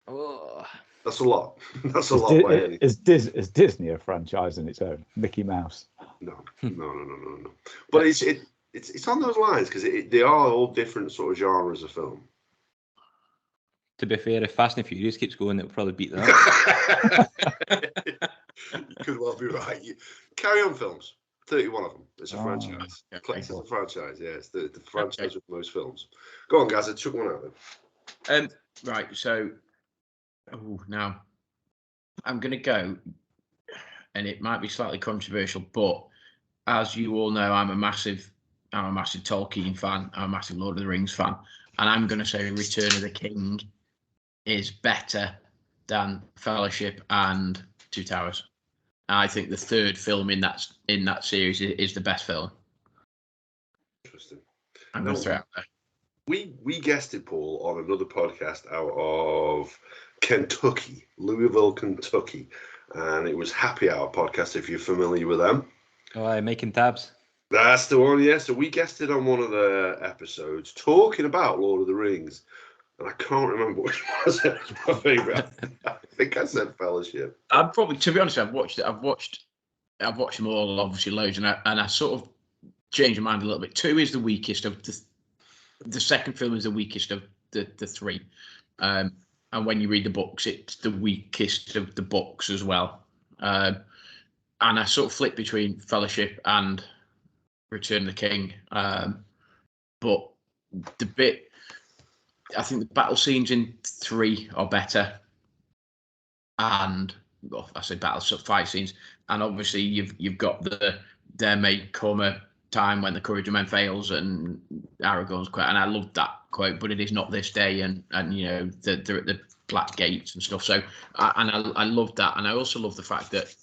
Oh. That's a lot. That's a lot. Is Disney a franchise in its own? Mickey Mouse? No. But it's on those lines because they are all different sort of genres of film. To be fair, if Fast and Furious keeps going, it'll probably beat that. You could well be right. Carry On films. 31 of them. It's a franchise. It's a franchise, yeah. It's the franchise with most films. Go on, guys. I took one out then. Right, so now I'm going to go, and it might be slightly controversial, but as you all know, I'm a massive Tolkien fan. I'm a massive Lord of the Rings fan, and I'm going to say Return of the King is better than Fellowship and Two Towers. I think the third film in that series is the best film. Interesting. I'm going to throw it out there. We guessed it, Paul, on another podcast out of Kentucky, Louisville, Kentucky, and it was Happy Hour podcast. If you're familiar with them, making tabs. That's the one, yeah. So we guessed it on one of the episodes, talking about Lord of the Rings, and I can't remember which one I said was my favourite. I think I said Fellowship. I'd probably, to be honest, I've watched them all, obviously loads, and I sort of changed my mind a little bit. 2 is the weakest of the second film is the weakest of the 3, and when you read the books, it's the weakest of the books as well. And I sort of flip between Fellowship and Return of the King. But the bit, I think the battle scenes in 3 are better. And well, I say fight scenes, and obviously you've got there may come a time when the courage of men fails, and Aragorn's quote, and I loved that quote, but it is not this day, and you know they're at the black gates and stuff. So I loved that, and I also love the fact that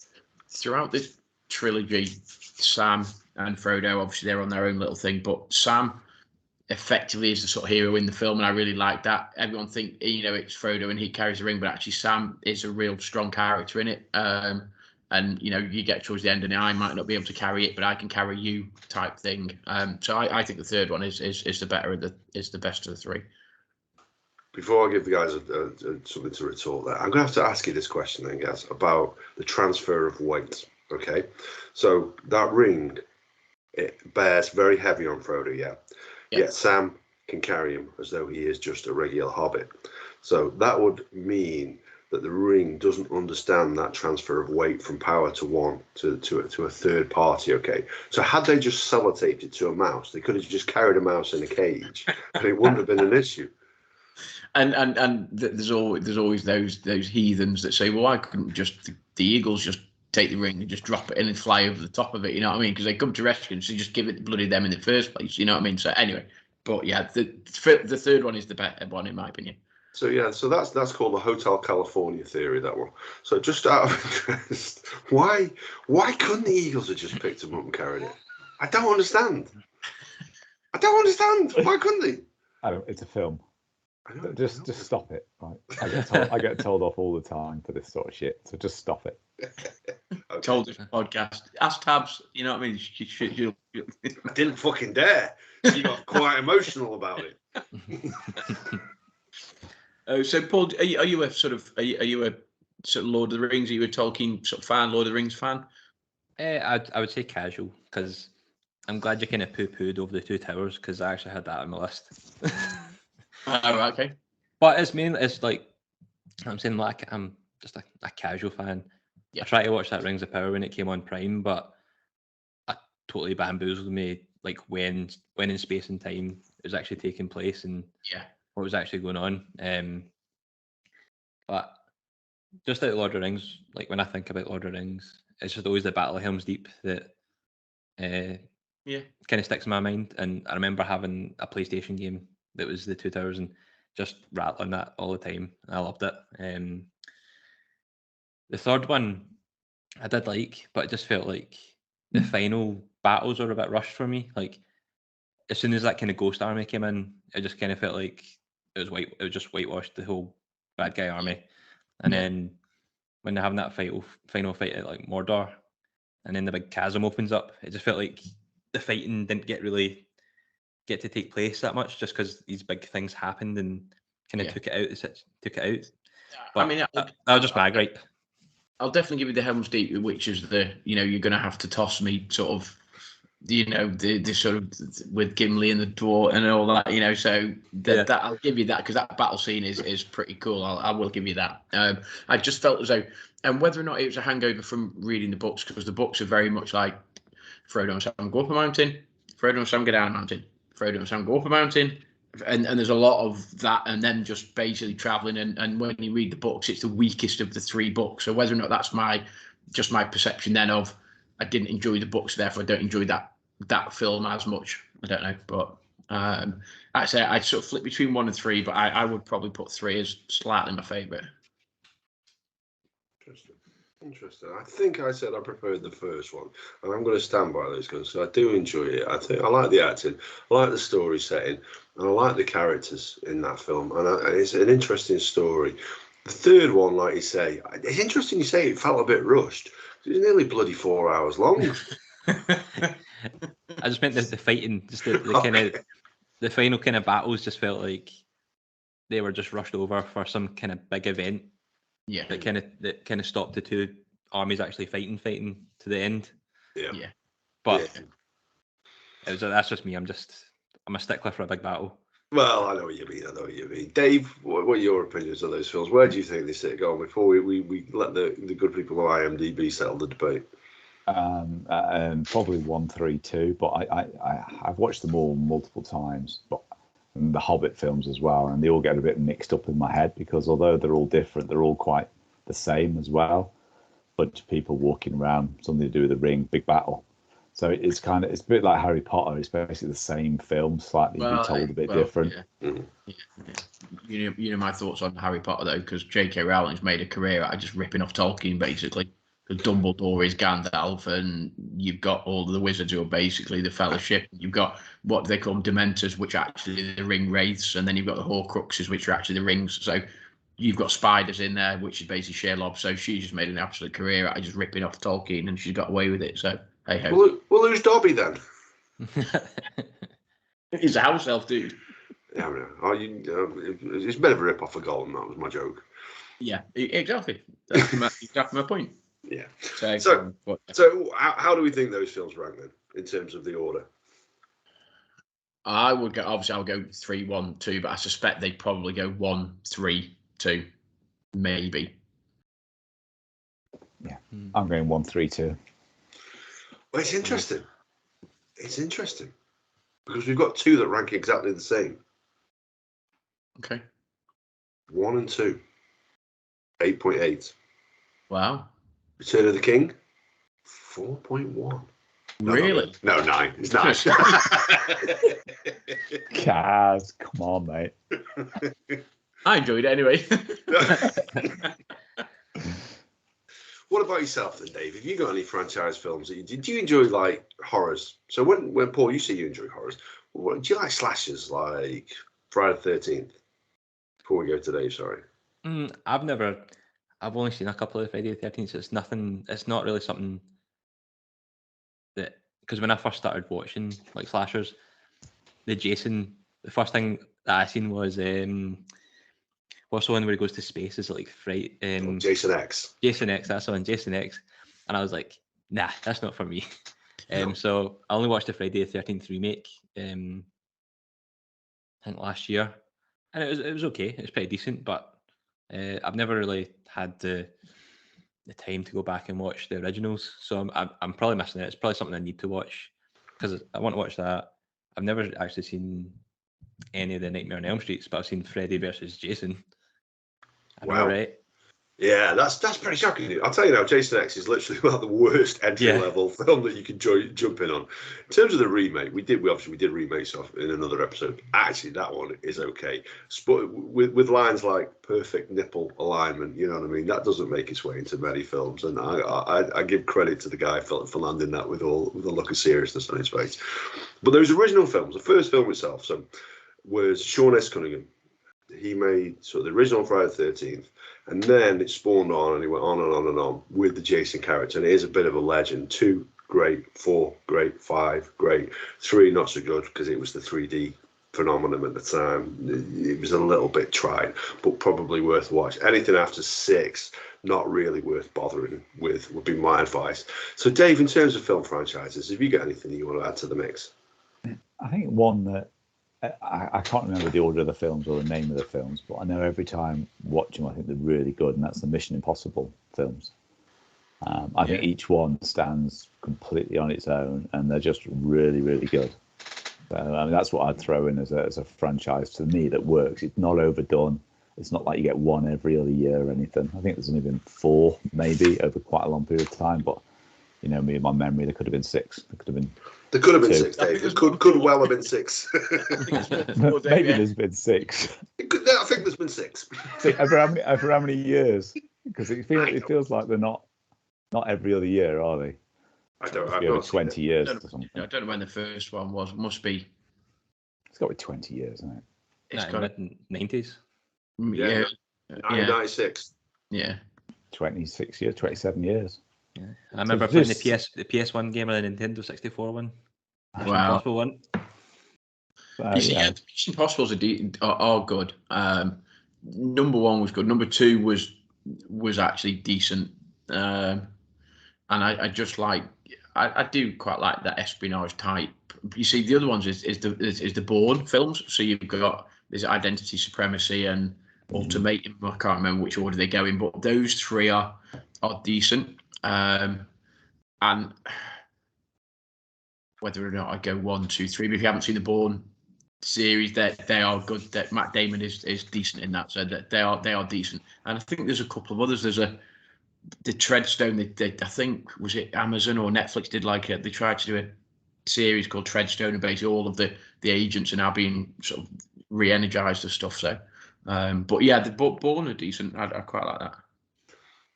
throughout this trilogy, Sam and Frodo, obviously they're on their own little thing, but Sam effectively is the sort of hero in the film, and I really like that. Everyone think it's Frodo and he carries the ring, but actually Sam is a real strong character in it. And you get towards the end and I might not be able to carry it, but I can carry you type thing. So I think the third one is the better of the best of the 3. Before I give the guys something to retort there, I'm going to have to ask you this question then, guys, about the transfer of weight. Okay, so that ring, it bears very heavy on Frodo, yeah. Yet Sam can carry him as though he is just a regular hobbit. So that would mean that the ring doesn't understand that transfer of weight from power to one to a third party. Okay, so had they just sellotaped it to a mouse, they could have just carried a mouse in a cage, and it wouldn't have been an issue. And there's always those heathens that say, well, why couldn't just the Eagles just take the ring and just drop it in and fly over the top of it, you know what I mean? Because they come to rescue, so just give it bloody them in the first place, you know what I mean? So anyway, but yeah, the third one is the better one in my opinion. So yeah, so that's called the Hotel California theory, that one. So just out of interest, why couldn't the Eagles have just picked him up and carried it? I don't understand. Why couldn't they? I don't. It's a film. Just stop it. Right? I get told off all the time for this sort of shit. So just stop it. Okay. Told this podcast. Ask Tabs. You know what I mean? I didn't fucking dare. She got quite emotional about it. So Paul, are you a sort of Lord of the Rings? Are you a Tolkien sort of fan, Lord of the Rings fan? I would say casual, because I'm glad you kind of poo-pooed over the Two Towers, because I actually had that on my list. Oh, okay. But it's like I'm saying, like I'm just a casual fan. Yeah. I tried to watch that Rings of Power when it came on Prime, but I totally bamboozled me, like when in space and time it was actually taking place and what was actually going on. But just like Lord of the Rings, like when I think about Lord of the Rings, it's just always the Battle of Helm's Deep that kind of sticks in my mind. And I remember having a PlayStation game that was the 2000, just rattling that all the time. I loved it. The third one I did like, but it just felt like the final battles were a bit rushed for me. Like as soon as that kind of ghost army came in, it just kind of felt like it was just whitewashed, the whole bad guy army. And then when they're having that final fight at like Mordor, and then the big chasm opens up, it just felt like the fighting didn't get to take place that much, just because these big things happened and kind of took it out. But I mean, that was just my gripe. I'll definitely give you the Helm's Deep, which is you're going to have to toss me sort of, the sort of with Gimli and the dwarf and all that, so that I'll give you that, because that battle scene is pretty cool. I will give you that. I just felt as though, and whether or not it was a hangover from reading the books, because the books are very much like Frodo and Sam go up a mountain, Frodo and Sam go down a mountain, Frodo and Sam go up a mountain, and there's a lot of that, and then just basically traveling. And when you read the books, it's the weakest of the 3 books. So whether or not that's my perception then of, I didn't enjoy the books, therefore I don't enjoy that film as much. I don't know, but I'd say I'd sort of flip between 1 and 3, but I would probably put 3 as slightly my favourite. Interesting. I think I said I preferred the first one, and I'm going to stand by those guns. So I do enjoy it. I think I like the acting, I like the story setting, and I like the characters in that film. And it's an interesting story. The third one, like you say, it's interesting you say it felt a bit rushed. It was nearly bloody 4 hours long. I just meant the fighting, just the kind of the final kind of battles just felt like they were just rushed over for some kind of big event. Yeah. That kind of stopped the 2 armies actually fighting to the end. Yeah. But that's just me. I'm a stickler for a big battle. Well, I know what you mean. Dave, what are your opinions on those films? Where do you think they sit going before we let the good people of IMDb settle the debate? Probably 1, 3, 2, but I've watched them all multiple times, but and the Hobbit films as well, and they all get a bit mixed up in my head because although they're all different, they're all quite the same as well. Bunch of people walking around, something to do with the ring, big battle. So it's a bit like Harry Potter. It's basically the same film, slightly retold a bit different. Yeah. Yeah. You know my thoughts on Harry Potter though, because J.K. Rowling's made a career out of just ripping off Tolkien basically. Because Dumbledore is Gandalf, and you've got all the wizards who are basically the Fellowship. You've got what they call Dementors, which are actually the ring wraiths, and then you've got the Horcruxes, which are actually the rings. So you've got spiders in there, which is basically Shelob. So she just made an absolute career out of just ripping off Tolkien, and she's got away with it. So hey ho. Well, who's Dobby then? He's a house elf, dude. Yeah, it's a bit of a rip off of Golden. That was my joke. Yeah, exactly. That's exactly my point. Yeah. So how do we think those films rank then, in terms of the order? I would go. Obviously, I'll go 3, 1, 2, but I suspect they'd probably go 1, 3, 2, maybe. Yeah, I'm going 1, 3, 2. Well, it's interesting. It's interesting because we've got 2 that rank exactly the same. Okay. 1 and 2. 8.8. Wow. Return of the King. 4.1. Really? No, 9. It's 9. Kaz, come on, mate. I enjoyed it anyway. What about yourself then, Dave? Have you got any franchise films that do you enjoy, like horrors? So when Paul, you say you enjoy horrors, do you like slashers like Friday the 13th? Before we go to Dave, sorry. I've only seen a couple of Friday the 13th, so it's not really something that, because when I first started watching like slashers, the first thing that I seen was what's the one where he goes to space? Is it like Jason X? Jason X, that's the one, Jason X. And I was like, nah, that's not for me. So I only watched the Friday the 13th remake, I think last year, and it was okay. It was pretty decent, but I've never really had the time to go back and watch the originals. So I'm probably missing it. It's probably something I need to watch because I want to watch that. I've never actually seen any of the Nightmare on Elm Streets, but I've seen Freddy versus Jason. Wow. Right? Yeah, that's pretty shocking. I'll tell you now, Jason X is literally about the worst entry-level film that you can jump in on. In terms of the remake, we did remakes off in another episode. Actually, that one is okay, but with lines like perfect nipple alignment, you know what I mean. That doesn't make its way into many films, and I give credit to the guy for landing that with a look of seriousness on his face. But those original films, the first film itself, was Sean S. Cunningham. He made sort of the original Friday the 13th, and then it spawned on, and he went on and on and on with the Jason character, and it is a bit of a legend. 2, great. 4, great. 5, great. 3, not so good, because it was the 3D phenomenon at the time. It was a little bit tried, but probably worth watching. Anything after 6, not really worth bothering with, would be my advice. So, Dave, in terms of film franchises, have you got anything that you want to add to the mix? I think one that I can't remember the order of the films or the name of the films, but I know every time I watch them, I think they're really good, and that's the Mission Impossible films. I think each one stands completely on its own, and they're just really, really good. So, I mean, that's what I'd throw in as a franchise to me that works. It's not overdone. It's not like you get one every other year or anything. I think there's only been 4, maybe, over quite a long period of time, but you know, me and my memory, there could have been 6. There could have been 6, Dave. There could well have been 6. Maybe there's been 6. I think there's been 6. Over how many years? Because it feels like they're not every other year, are they? I don't know. Over 20 years or something. I don't know when the first one was. Must be. It's got to be 20 years, isn't it? It's got 90s. Yeah. 96. Yeah. 26 years, 27 years. Yeah. I remember playing the PS1 game or the Nintendo 64 one. Mission Impossible one. You see, Mission Impossibles are good. Number 1 was good. Number 2 was actually decent. And I just like. I do quite like that espionage type. You see, the other ones is the Bourne films. So there's Identity Supremacy and Ultimatum. I can't remember which order they go in, but those 3 are decent. and whether or not I go 1, 2, 3, but if you haven't seen the Bourne series, they are good. That Matt Damon is decent in that, so that they are decent. And I think there's a couple of others. There's the Treadstone. They I think was it Amazon or Netflix did like it. They tried to do a series called Treadstone, and basically all of the agents are now being sort of re-energized and stuff. So, but yeah, the Bourne are decent. I quite like that.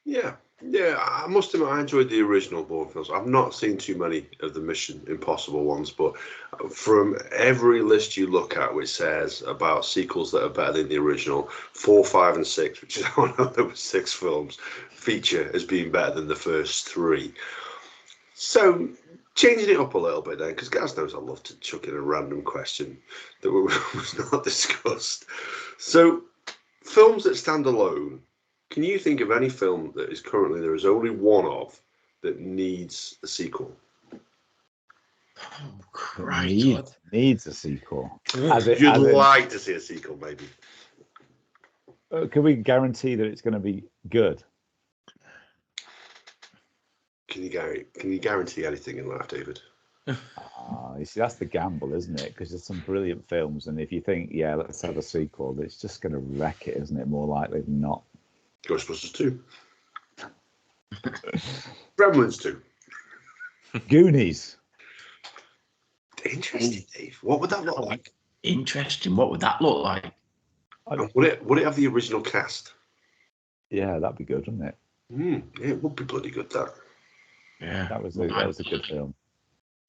Yeah, I must admit I enjoyed the original Bourne films. I've not seen too many of the Mission Impossible ones, but from every list you look at which says about sequels that are better than the original, 4, 5, and 6, which is how I know there were 6 films, feature as being better than the first 3. So, changing it up a little bit then, because Gaz knows I love to chuck in a random question that was not discussed. So, films that stand alone. Can you think of any film that is currently there is only one of that needs a sequel? Oh, Christ. Needs a sequel. You'd like to see a sequel, maybe. Can we guarantee that it's going to be good? Can you guarantee anything in life, David? You see, that's the gamble, isn't it? Because there's some brilliant films, and if you think, yeah, let's have a sequel, it's just going to wreck it, isn't it? More likely than not. Ghostbusters 2. Gremlins 2. Goonies. Interesting, Dave. What would that look like? Interesting. What would that look like? And would it have the original cast? Yeah, that'd be good, wouldn't it? Yeah, it would be bloody good, that. Yeah, that was a good film.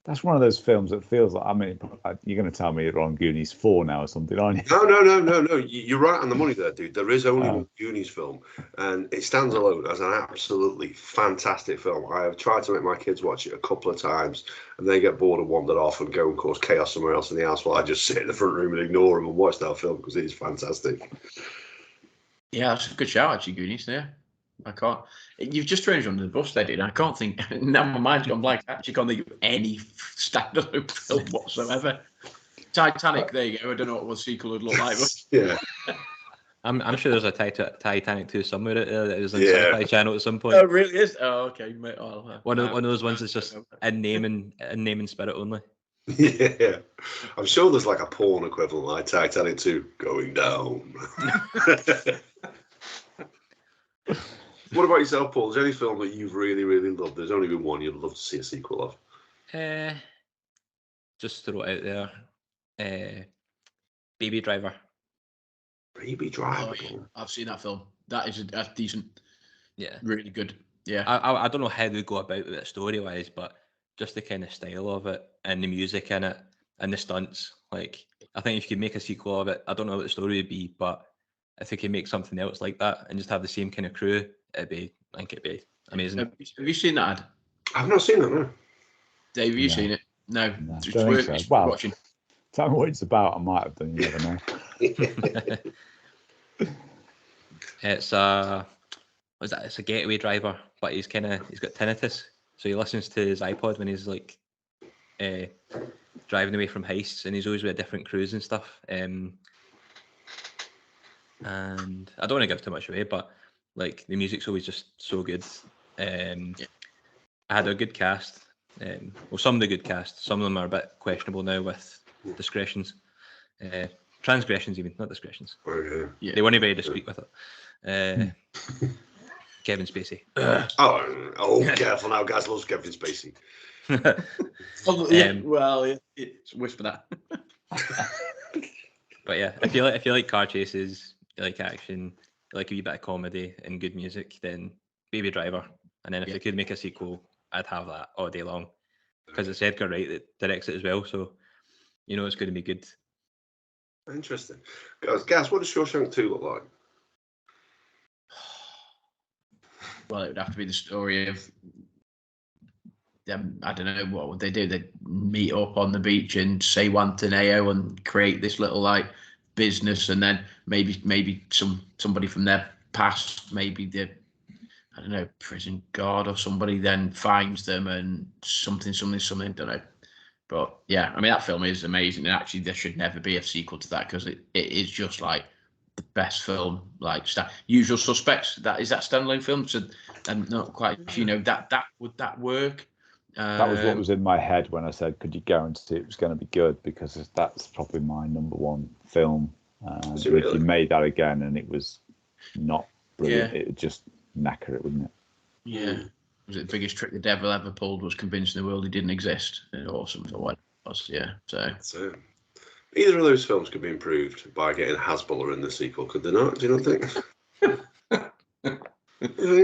That's one of those films that feels like, I mean, you're going to tell me you're on Goonies 4 now or something, aren't you? No. You're right on the money there, dude. There is only one Goonies film, and it stands alone as an absolutely fantastic film. I have tried to make my kids watch it a couple of times, and they get bored and wander off and go and cause chaos somewhere else in the house while I just sit in the front room and ignore them and watch that film because it is fantastic. Yeah, that's a good shout, actually, Goonies. Yeah. I can't. You've just thrown us under the bus there, dude. I can't think. Now my mind's gone blank. I actually can't think of any standalone film whatsoever. Titanic. There you go. I don't know what the sequel would look like. But... Yeah. I'm sure there's a Titanic 2 somewhere out there that is on Sci-Fi Channel at some point. Oh, it really is. Oh, okay. Mate, one of those ones that's just in name and spirit only. Yeah, I'm sure there's like a porn equivalent like Titanic 2 going down. What about yourself, Paul? Is there any film that you've really, really loved? There's only been one you'd love to see a sequel of. Just throw it out there. Baby Driver. Baby Driver. Oh, yeah. I've seen that film. That's decent. Yeah, really good. Yeah. I don't know how they go about it story-wise, but just the kind of style of it and the music in it and the stunts. Like, I think if you could make a sequel of it, I don't know what the story would be, but if they could make something else like that and just have the same kind of crew, I think it'd be amazing. Have you seen that ad? I've not seen that, no. Dave, have you seen it? No. It's worth watching. Tell me what it's about. I might have done. You never know. It's it's a getaway driver, but he's got tinnitus, so he listens to his iPod when he's like driving away from heists, and he's always with different crews and stuff. And I don't want to give too much away, but like the music's always just so good. I had a good cast. Some of the good cast. Some of them are a bit questionable now with discretions, transgressions even, not discretions. Yeah. They weren't very discreet with it. Kevin Spacey. Careful now, guys. Loves Kevin Spacey. Whisper that. But yeah, if you like car chases, you like action, you like a wee bit of comedy and good music, then Baby Driver. And then if they could make a sequel, I'd have that all day long, because it's Edgar Wright that directs it as well, so you know it's going to be good. Interesting. Gaz, what does Shawshank 2 look like? Well, it would have to be the story of them. I don't know, what would they do? They'd meet up on the beach in say Guantanamo and create this little like business, and then maybe somebody from their past, maybe the prison guard or somebody, then finds them and something, don't know. But yeah, I mean, that film is amazing, and actually there should never be a sequel to that, because it is just like the best film. Like Usual Suspects, that standalone film. So I'm not quite, that would that work? That was what was in my head when I said, "Could you guarantee it was going to be good?" Because that's probably my number one film. Is If it really? you made that again and it was not brilliant, Yeah. it would just knacker it, wouldn't it? Yeah. Was it the biggest trick the devil ever pulled? Was convincing the world he didn't exist, or something like that. Was, yeah. So Either of those films could be improved by getting Hasbulla in the sequel, could they not? Do you not think?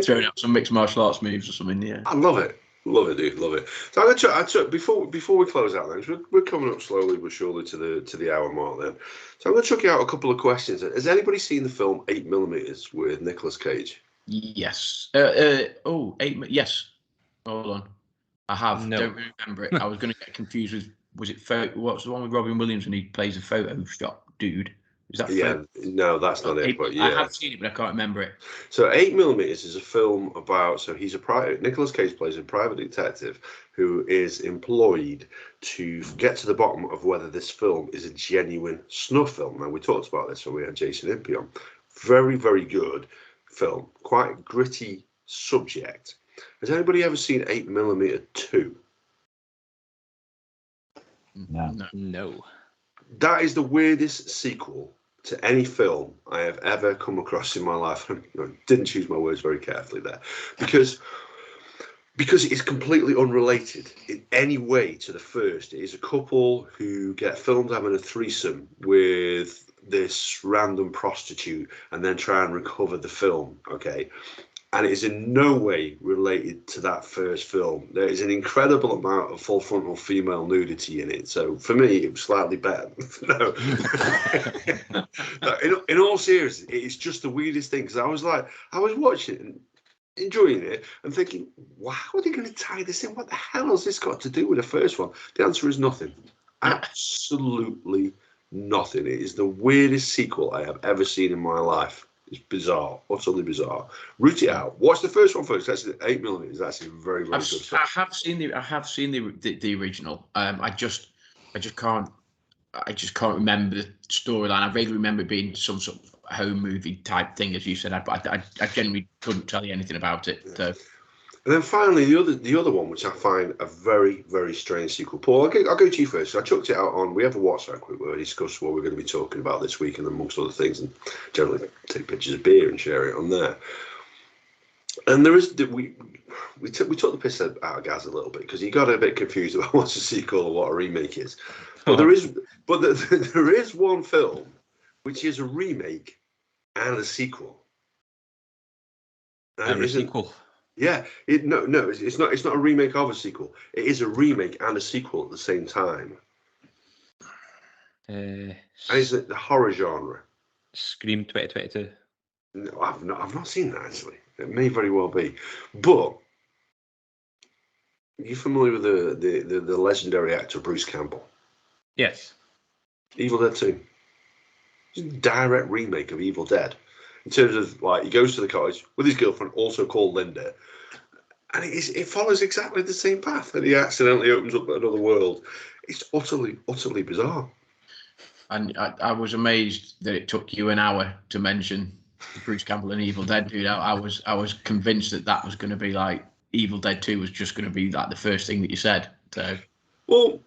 throwing out some mixed martial arts moves or something. Yeah. I love it. Love it, dude. Love it. So I'm gonna try, before we close out, then we're coming up slowly but surely to the hour mark. Then, so I'm going to chuck you out a couple of questions. Has anybody seen the film 8mm with Nicolas Cage? Yes. 8. Yes. Hold on. I have. No. Don't remember it. I was going to get confused with. Was it what's the one with Robin Williams when he plays a Photoshop dude? Is that? Yeah, no, that's not it. But yeah, I have seen it, but I can't remember it. So 8mm is a film about. So he's a private. Nicolas Cage plays a private detective who is employed to get to the bottom of whether this film is a genuine snuff film. Now we talked about this when we had Jason Impey on. Very, very good film. Quite gritty subject. Has anybody ever seen 8mm 2? No. That is the weirdest sequel to any film I have ever come across in my life. I didn't choose my words very carefully there, because it is completely unrelated in any way to the first. It is a couple who get filmed having a threesome with this random prostitute and then try and recover the film. Okay. And it is in no way related to that first film. There is an incredible amount of full frontal female nudity in it. So for me, it was slightly better. No. in all seriousness, it is just the weirdest thing. Because I was watching it and enjoying it and thinking, wow, how are they going to tie this in? What the hell has this got to do with the first one? The answer is nothing. Absolutely nothing. It is the weirdest sequel I have ever seen in my life. It's bizarre, utterly bizarre. Root it out. Watch the first one first. That's 8mm. That's very, very good film. I have seen the original. I just can't remember the storyline. I vaguely remember it being some sort of home movie type thing, as you said. I genuinely couldn't tell you anything about it. So. And then finally, the other one, which I find a very, very strange sequel. Paul, I'll go to you first. So I chucked it out on. We have a WhatsApp group where we discuss what we're going to be talking about this week, and amongst other things, and generally take pictures of beer and share it on there. And there is we took the piss out of Gaz a little bit because he got a bit confused about what's a sequel or what a remake is. But there is one film which is a remake and a sequel. And a sequel. Yeah, it's not a remake of a sequel. It is a remake and a sequel at the same time. And it's the horror genre. Scream 2022. No, I've not seen that actually. It may very well be, but are you familiar with the legendary actor Bruce Campbell? Yes. Evil Dead 2. It's a direct remake of Evil Dead. In terms of, like, he goes to the cottage with his girlfriend, also called Linda, and it follows exactly the same path, and he accidentally opens up another world. It's utterly, utterly bizarre. And I was amazed that it took you an hour to mention Bruce Campbell and Evil Dead, dude. I was convinced that was going to be like Evil Dead 2 was just going to be like the first thing that you said. So, well,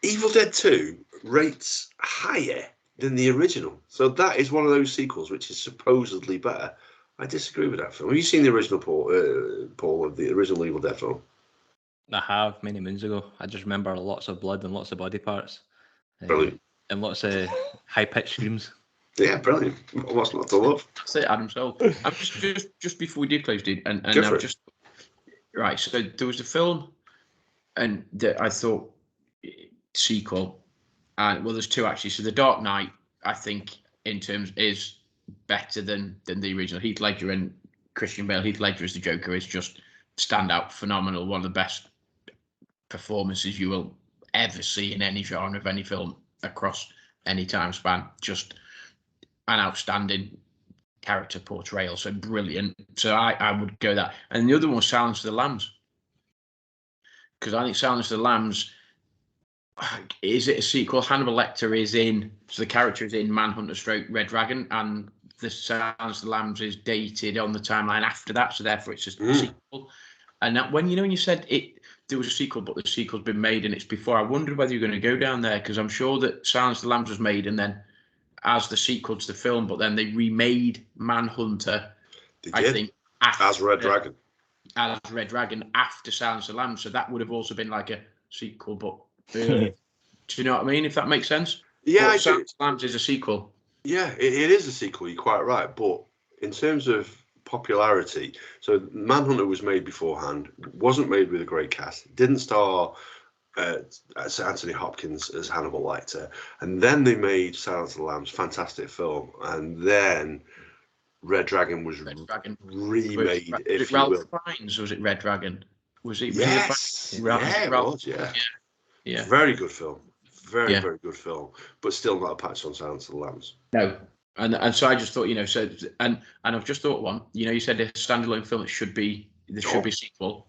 Evil Dead 2 rates higher than the original, so that is one of those sequels which is supposedly better. I disagree with that film. Have you seen the original, Paul, of the original Evil Dead film? I have, many moons ago. I just remember lots of blood and lots of body parts. Brilliant. And lots of high-pitched screams. Yeah, brilliant. What's not to love? That's it, Adam Soul. I'm just before we did close, dude, and Go for I'm it. just right. So there was a film, and I thought sequel, and well, there's two actually. So The Dark Knight, I think, in terms is better than the original. Heath Ledger and Christian Bale. Heath Ledger as the Joker is just standout, phenomenal, one of the best performances you will ever see in any genre of any film across any time span. Just an outstanding character portrayal, so brilliant. So I would go that. And the other one was Silence of the Lambs, because I think Silence of the Lambs, is it a sequel? Hannibal Lecter is in, so the character is in Manhunter / Red Dragon, and the Silence of the Lambs is dated on the timeline after that, so therefore it's just a sequel. And that when you said it, there was a sequel, but the sequel's been made and it's before. I wondered whether you're going to go down there because I'm sure that Silence of the Lambs was made and then as the sequel to the film, but then they remade Manhunter. I think as Red Dragon. As Red Dragon after Silence of the Lambs, so that would have also been like a sequel, but do you know what I mean? If that makes sense. Yeah, Silence of the Lambs is a sequel. Yeah, it is a sequel. You're quite right, but in terms of popularity, so Manhunter was made beforehand, wasn't made with a great cast, didn't star Anthony Hopkins as Hannibal Lecter, and then they made Silence of the Lambs, fantastic film, and then Red Dragon was remade. Was it Ralph Fiennes? Was it Red Dragon? Was it? Yes, it was. Yeah, very good film. Very good film, but still not a patch on Silence of the Lambs. No, and so I just thought, so and I've just thought one. You said a standalone film. It should be should be a sequel.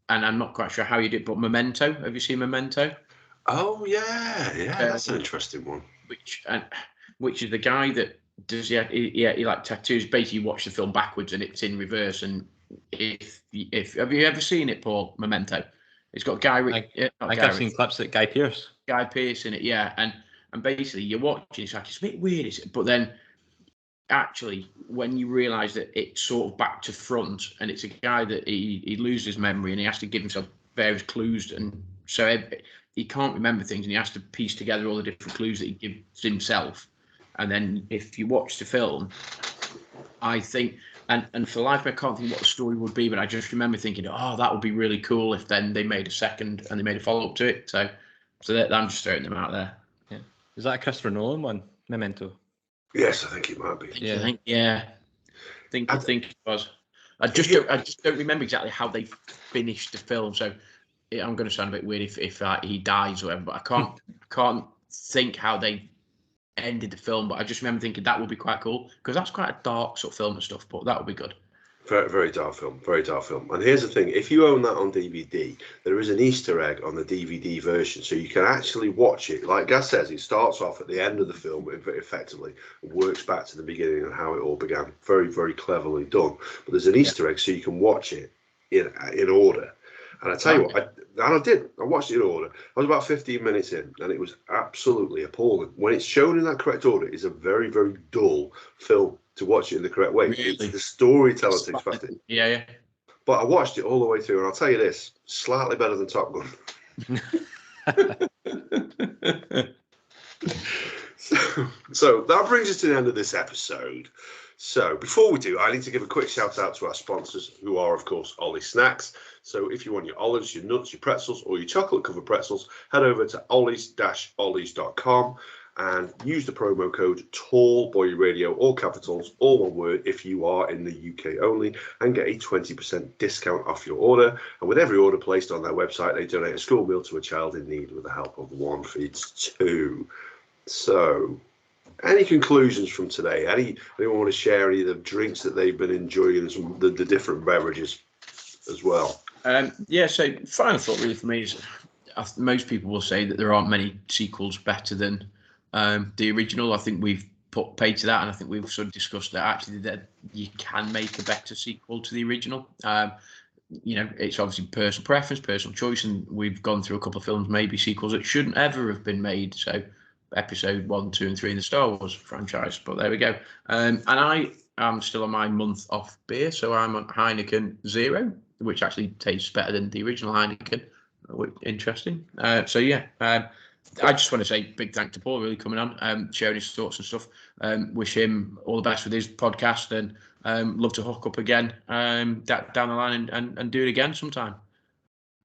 And I'm not quite sure how you did, but Memento. Have you seen Memento? Oh yeah, that's an interesting one. Which is the guy that does he like tattoos. Basically, you watch the film backwards and it's in reverse. And if have you ever seen it, Paul? Memento. It's got Guy. I've seen clips of Guy Pearce. Guy Pearce in it, yeah. And basically, you're watching. It's like it's a bit weird, but then actually, when you realise that it's sort of back to front, and it's a guy that he loses his memory and he has to give himself various clues, and so he can't remember things, and he has to piece together all the different clues that he gives himself. And then if you watch the film, I think, and for life I can't think what the story would be, but I just remember thinking, oh, that would be really cool if then they made a second and they made a follow up to it. So that I'm just throwing them out there. Yeah, is that a Christopher Nolan one, Memento? Yes, I think it might be. I think it was. I just don't remember exactly how they finished the film. So I'm going to sound a bit weird if he dies or whatever. But I can't think how they ended the film. But I just remember thinking that would be quite cool because that's quite a dark sort of film and stuff. But that would be good. Very, very dark film. Very dark film. And here's the thing: if you own that on DVD, there is an Easter egg on the DVD version, so you can actually watch it. Like Gaz says, it starts off at the end of the film, effectively, and works back to the beginning and how it all began. Very, very cleverly done. But there's an Easter egg, so you can watch it in order. And I tell you what, I watched it in order. I was about 15 minutes in, and it was absolutely appalling. When it's shown in that correct order, it's a very, very dull film to watch it in the correct way. Really? It's the storytelling takes fast. Yeah. But I watched it all the way through, and I'll tell you this: slightly better than Top Gun. So that brings us to the end of this episode. So before we do, I need to give a quick shout out to our sponsors, who are, of course, Ollie Snacks. So if you want your olives, your nuts, your pretzels, or your chocolate-covered pretzels, head over to ollies-ollies.com and use the promo code TALLBOYRADIO, all capitals, all one word, if you are in the UK only, and get a 20% discount off your order. And with every order placed on their website, they donate a school meal to a child in need with the help of One Feeds Two. So, any conclusions from today? Anyone want to share any of the drinks that they've been enjoying and the different beverages as well? So final thought really for me is most people will say that there aren't many sequels better than the original. I think we've put paid to that, and I think we've sort of discussed that actually that you can make a better sequel to the original. It's obviously personal preference, personal choice, and we've gone through a couple of films, maybe sequels that shouldn't ever have been made. So episode 1, 2, and 3 in the Star Wars franchise. But there we go. And I am still on my month off beer, so I'm on Heineken Zero, which actually tastes better than the original Heineken. Interesting. I just want to say big thank to Paul really coming on, sharing his thoughts and stuff. Wish him all the best with his podcast, and love to hook up again down the line and do it again sometime.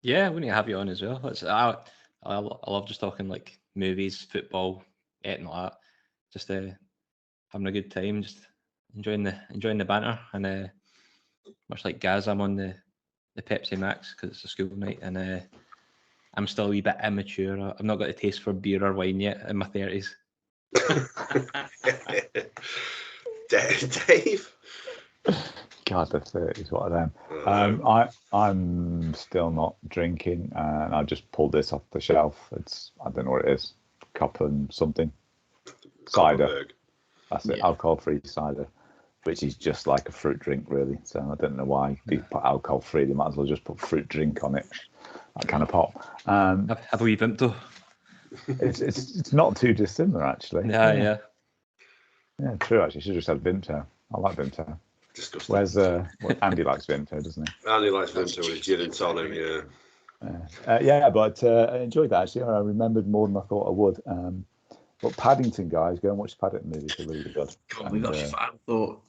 Yeah, we need to have you on as well. I love just talking like movies, football, anything like that. Just having a good time, just enjoying the banter, and much like Gaz, I'm on the Pepsi Max because it's a school night, and I'm still a wee bit immature. I've not got a taste for beer or wine yet in my 30s. Dave? God, the 30s, what are them? I'm still not drinking, and I just pulled this off the shelf. I don't know what it is. Cup and something. Cider. That's it, alcohol-free cider, which is just like a fruit drink, really. So I don't know why they put alcohol-free. They might as well just put fruit drink on it. that kind of pop. Have a wee Vimto. It's not too dissimilar, actually. Yeah. Yeah, true. Actually, should have just had Vimto. I like Vimto. Disgusting. Where's Andy likes Vimto, doesn't he? Andy likes Vimto with his gin and tonic. Yeah. But I enjoyed that actually. I remembered more than I thought I would. But Paddington, guys, go and watch the Paddington movies. They're really good. God, we got final thought.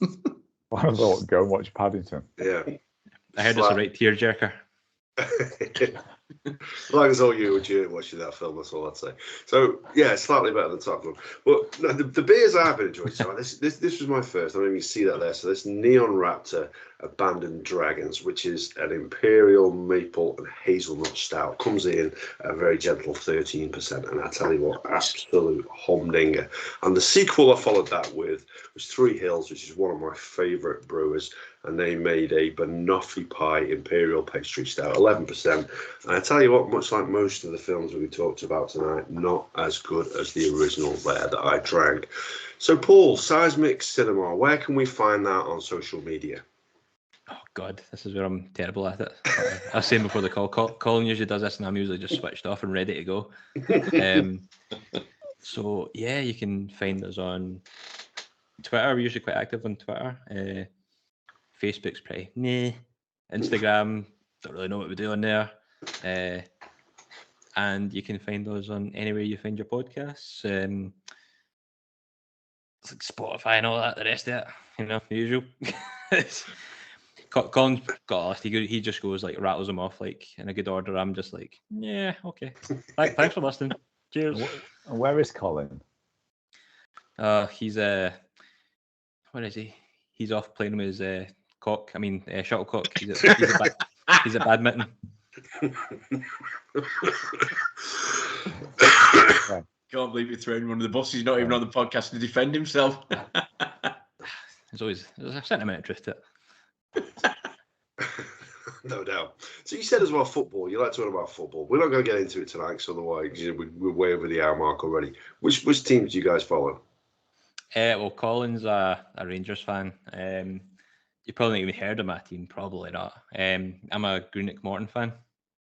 I thought, go and watch Paddington. Yeah. I heard it's a right tearjerker. As long as all you were watching that film, that's all I'd say. So yeah, slightly better than Top Gun. But no, the beers I've been enjoying. So this was my first. I don't even see that there. So this Neon Raptor Abandoned Dragons, which is an imperial maple and hazelnut stout, comes in at a very gentle 13%. And I tell you what, absolute humdinger. And the sequel I followed that with was Three Hills, which is one of my favourite brewers. And they made a banoffee pie imperial pastry stout, 11%. And I tell you what, much like most of the films we talked about tonight, not as good as the original there that I drank. So, Paul, Seismic Cinema, where can we find that on social media? Oh God, this is where I'm terrible at it. I was saying before the call, Colin usually does this, and I'm usually just switched off and ready to go. So yeah, you can find us on Twitter. We're usually quite active on Twitter. Facebook's pretty Instagram, don't really know what we do on there. And you can find us on anywhere you find your podcasts. It's like Spotify and all that, the rest of it, the usual. Colin's got a list. He just goes like rattles them off like in a good order. I'm just like, yeah, okay. Thanks for listening. Cheers. And where is Colin? He's where is he? He's off playing with his shuttlecock. He's a badminton. Can't believe you're throwing one of the bosses. He's not even on the podcast to defend himself. There's a certain amount of truth to it. No doubt. So you said as well football. You like to talk about football. We're not going to get into it tonight, because otherwise we're way over the hour mark already. Which teams do you guys follow? Well, Colin's a Rangers fan. You probably not even heard of my team. Probably not. I'm a Greenock Morton fan.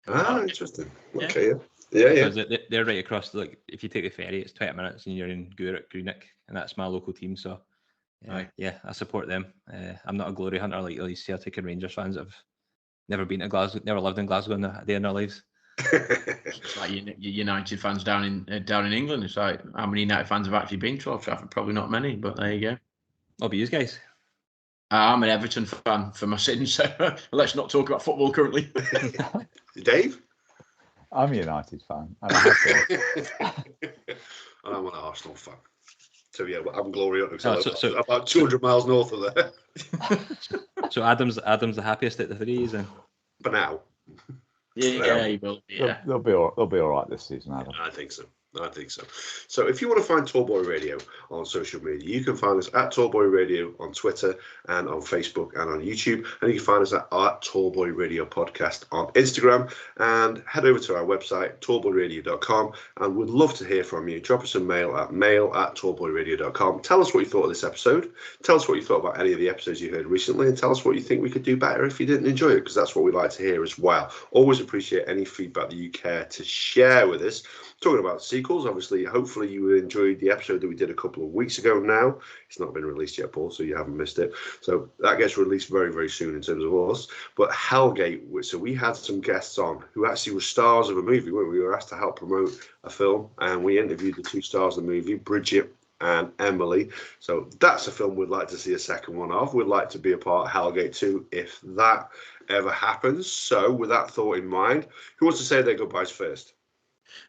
Ah, interesting. Okay, yeah. Because they're right across. Like, if you take the ferry, it's 20 minutes, and you're in Greenock, and that's my local team. So, yeah, I support them. I'm not a glory hunter like these Celtic and Rangers fans that have never been to Glasgow, never lived in Glasgow in a day in their lives. It's like United fans down in England. It's like, how many United fans have actually been to Old Trafford? Probably not many, but there you go. I'll be you guys. I'm an Everton fan for my sins, so let's not talk about football currently. Dave? I'm a United fan. And I have been. And I'm an Arsenal fan. So yeah, I'm glory hunter. So about 200 miles north of there. So Adam's the happiest at the three, then. For now. Yeah, he will. Yeah, they'll be all right this season, Adam. I think so. So if you want to find Tallboy Radio on social media, you can find us at Tallboy Radio on Twitter and on Facebook and on YouTube. And you can find us at Tallboy Radio Podcast on Instagram. And head over to our website, tallboyradio.com. And we'd love to hear from you. Drop us a mail at mail@tallboyradio.com. Tell us what you thought of this episode. Tell us what you thought about any of the episodes you heard recently. And tell us what you think we could do better if you didn't enjoy it, because that's what we like to hear as well. Always appreciate any feedback that you care to share with us. Talking about sequels, obviously, hopefully you enjoyed the episode that we did a couple of weeks ago now. It's not been released yet, Paul, so you haven't missed it. So that gets released very, very soon in terms of us. But Hellgate, so we had some guests on who actually were stars of a movie, weren't we? We were asked to help promote a film, and we interviewed the two stars of the movie, Bridget and Emily. So that's a film we'd like to see a second one of. We'd like to be a part of Hellgate 2 if that ever happens. So with that thought in mind, who wants to say their goodbyes first?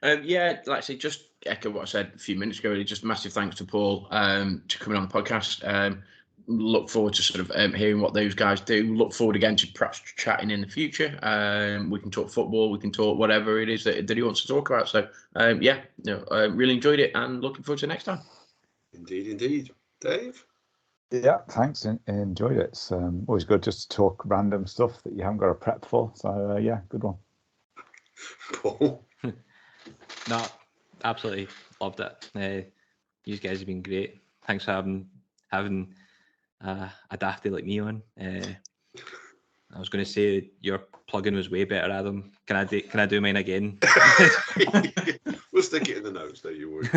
Yeah, like I say, just echo what I said a few minutes ago. Really, just massive thanks to Paul to coming on the podcast. Look forward to sort of hearing what those guys do. Look forward again to perhaps chatting in the future. We can talk football, we can talk whatever it is that he wants to talk about. So yeah, really enjoyed it and looking forward to next time. Indeed. Dave? Yeah, thanks. Enjoyed it. It's always good just to talk random stuff that you haven't got to prep for. So yeah, good one. Paul? No, absolutely loved it. You guys have been great. Thanks for having a dafty like me on. I was going to say your plug-in was way better, Adam. Can I do mine again? We'll stick it in the notes, don't you worry.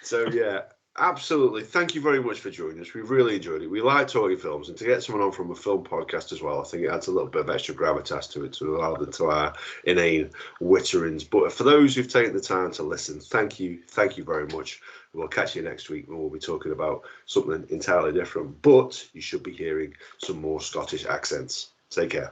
So yeah, absolutely. Thank you very much for joining us. We've really enjoyed it. We like talking films, and to get someone on from a film podcast as well, I think it adds a little bit of extra gravitas to it to allow them to our inane witterings. But for those who've taken the time to listen, thank you very much. We'll catch you next week when we'll be talking about something entirely different. But you should be hearing some more Scottish accents. Take care.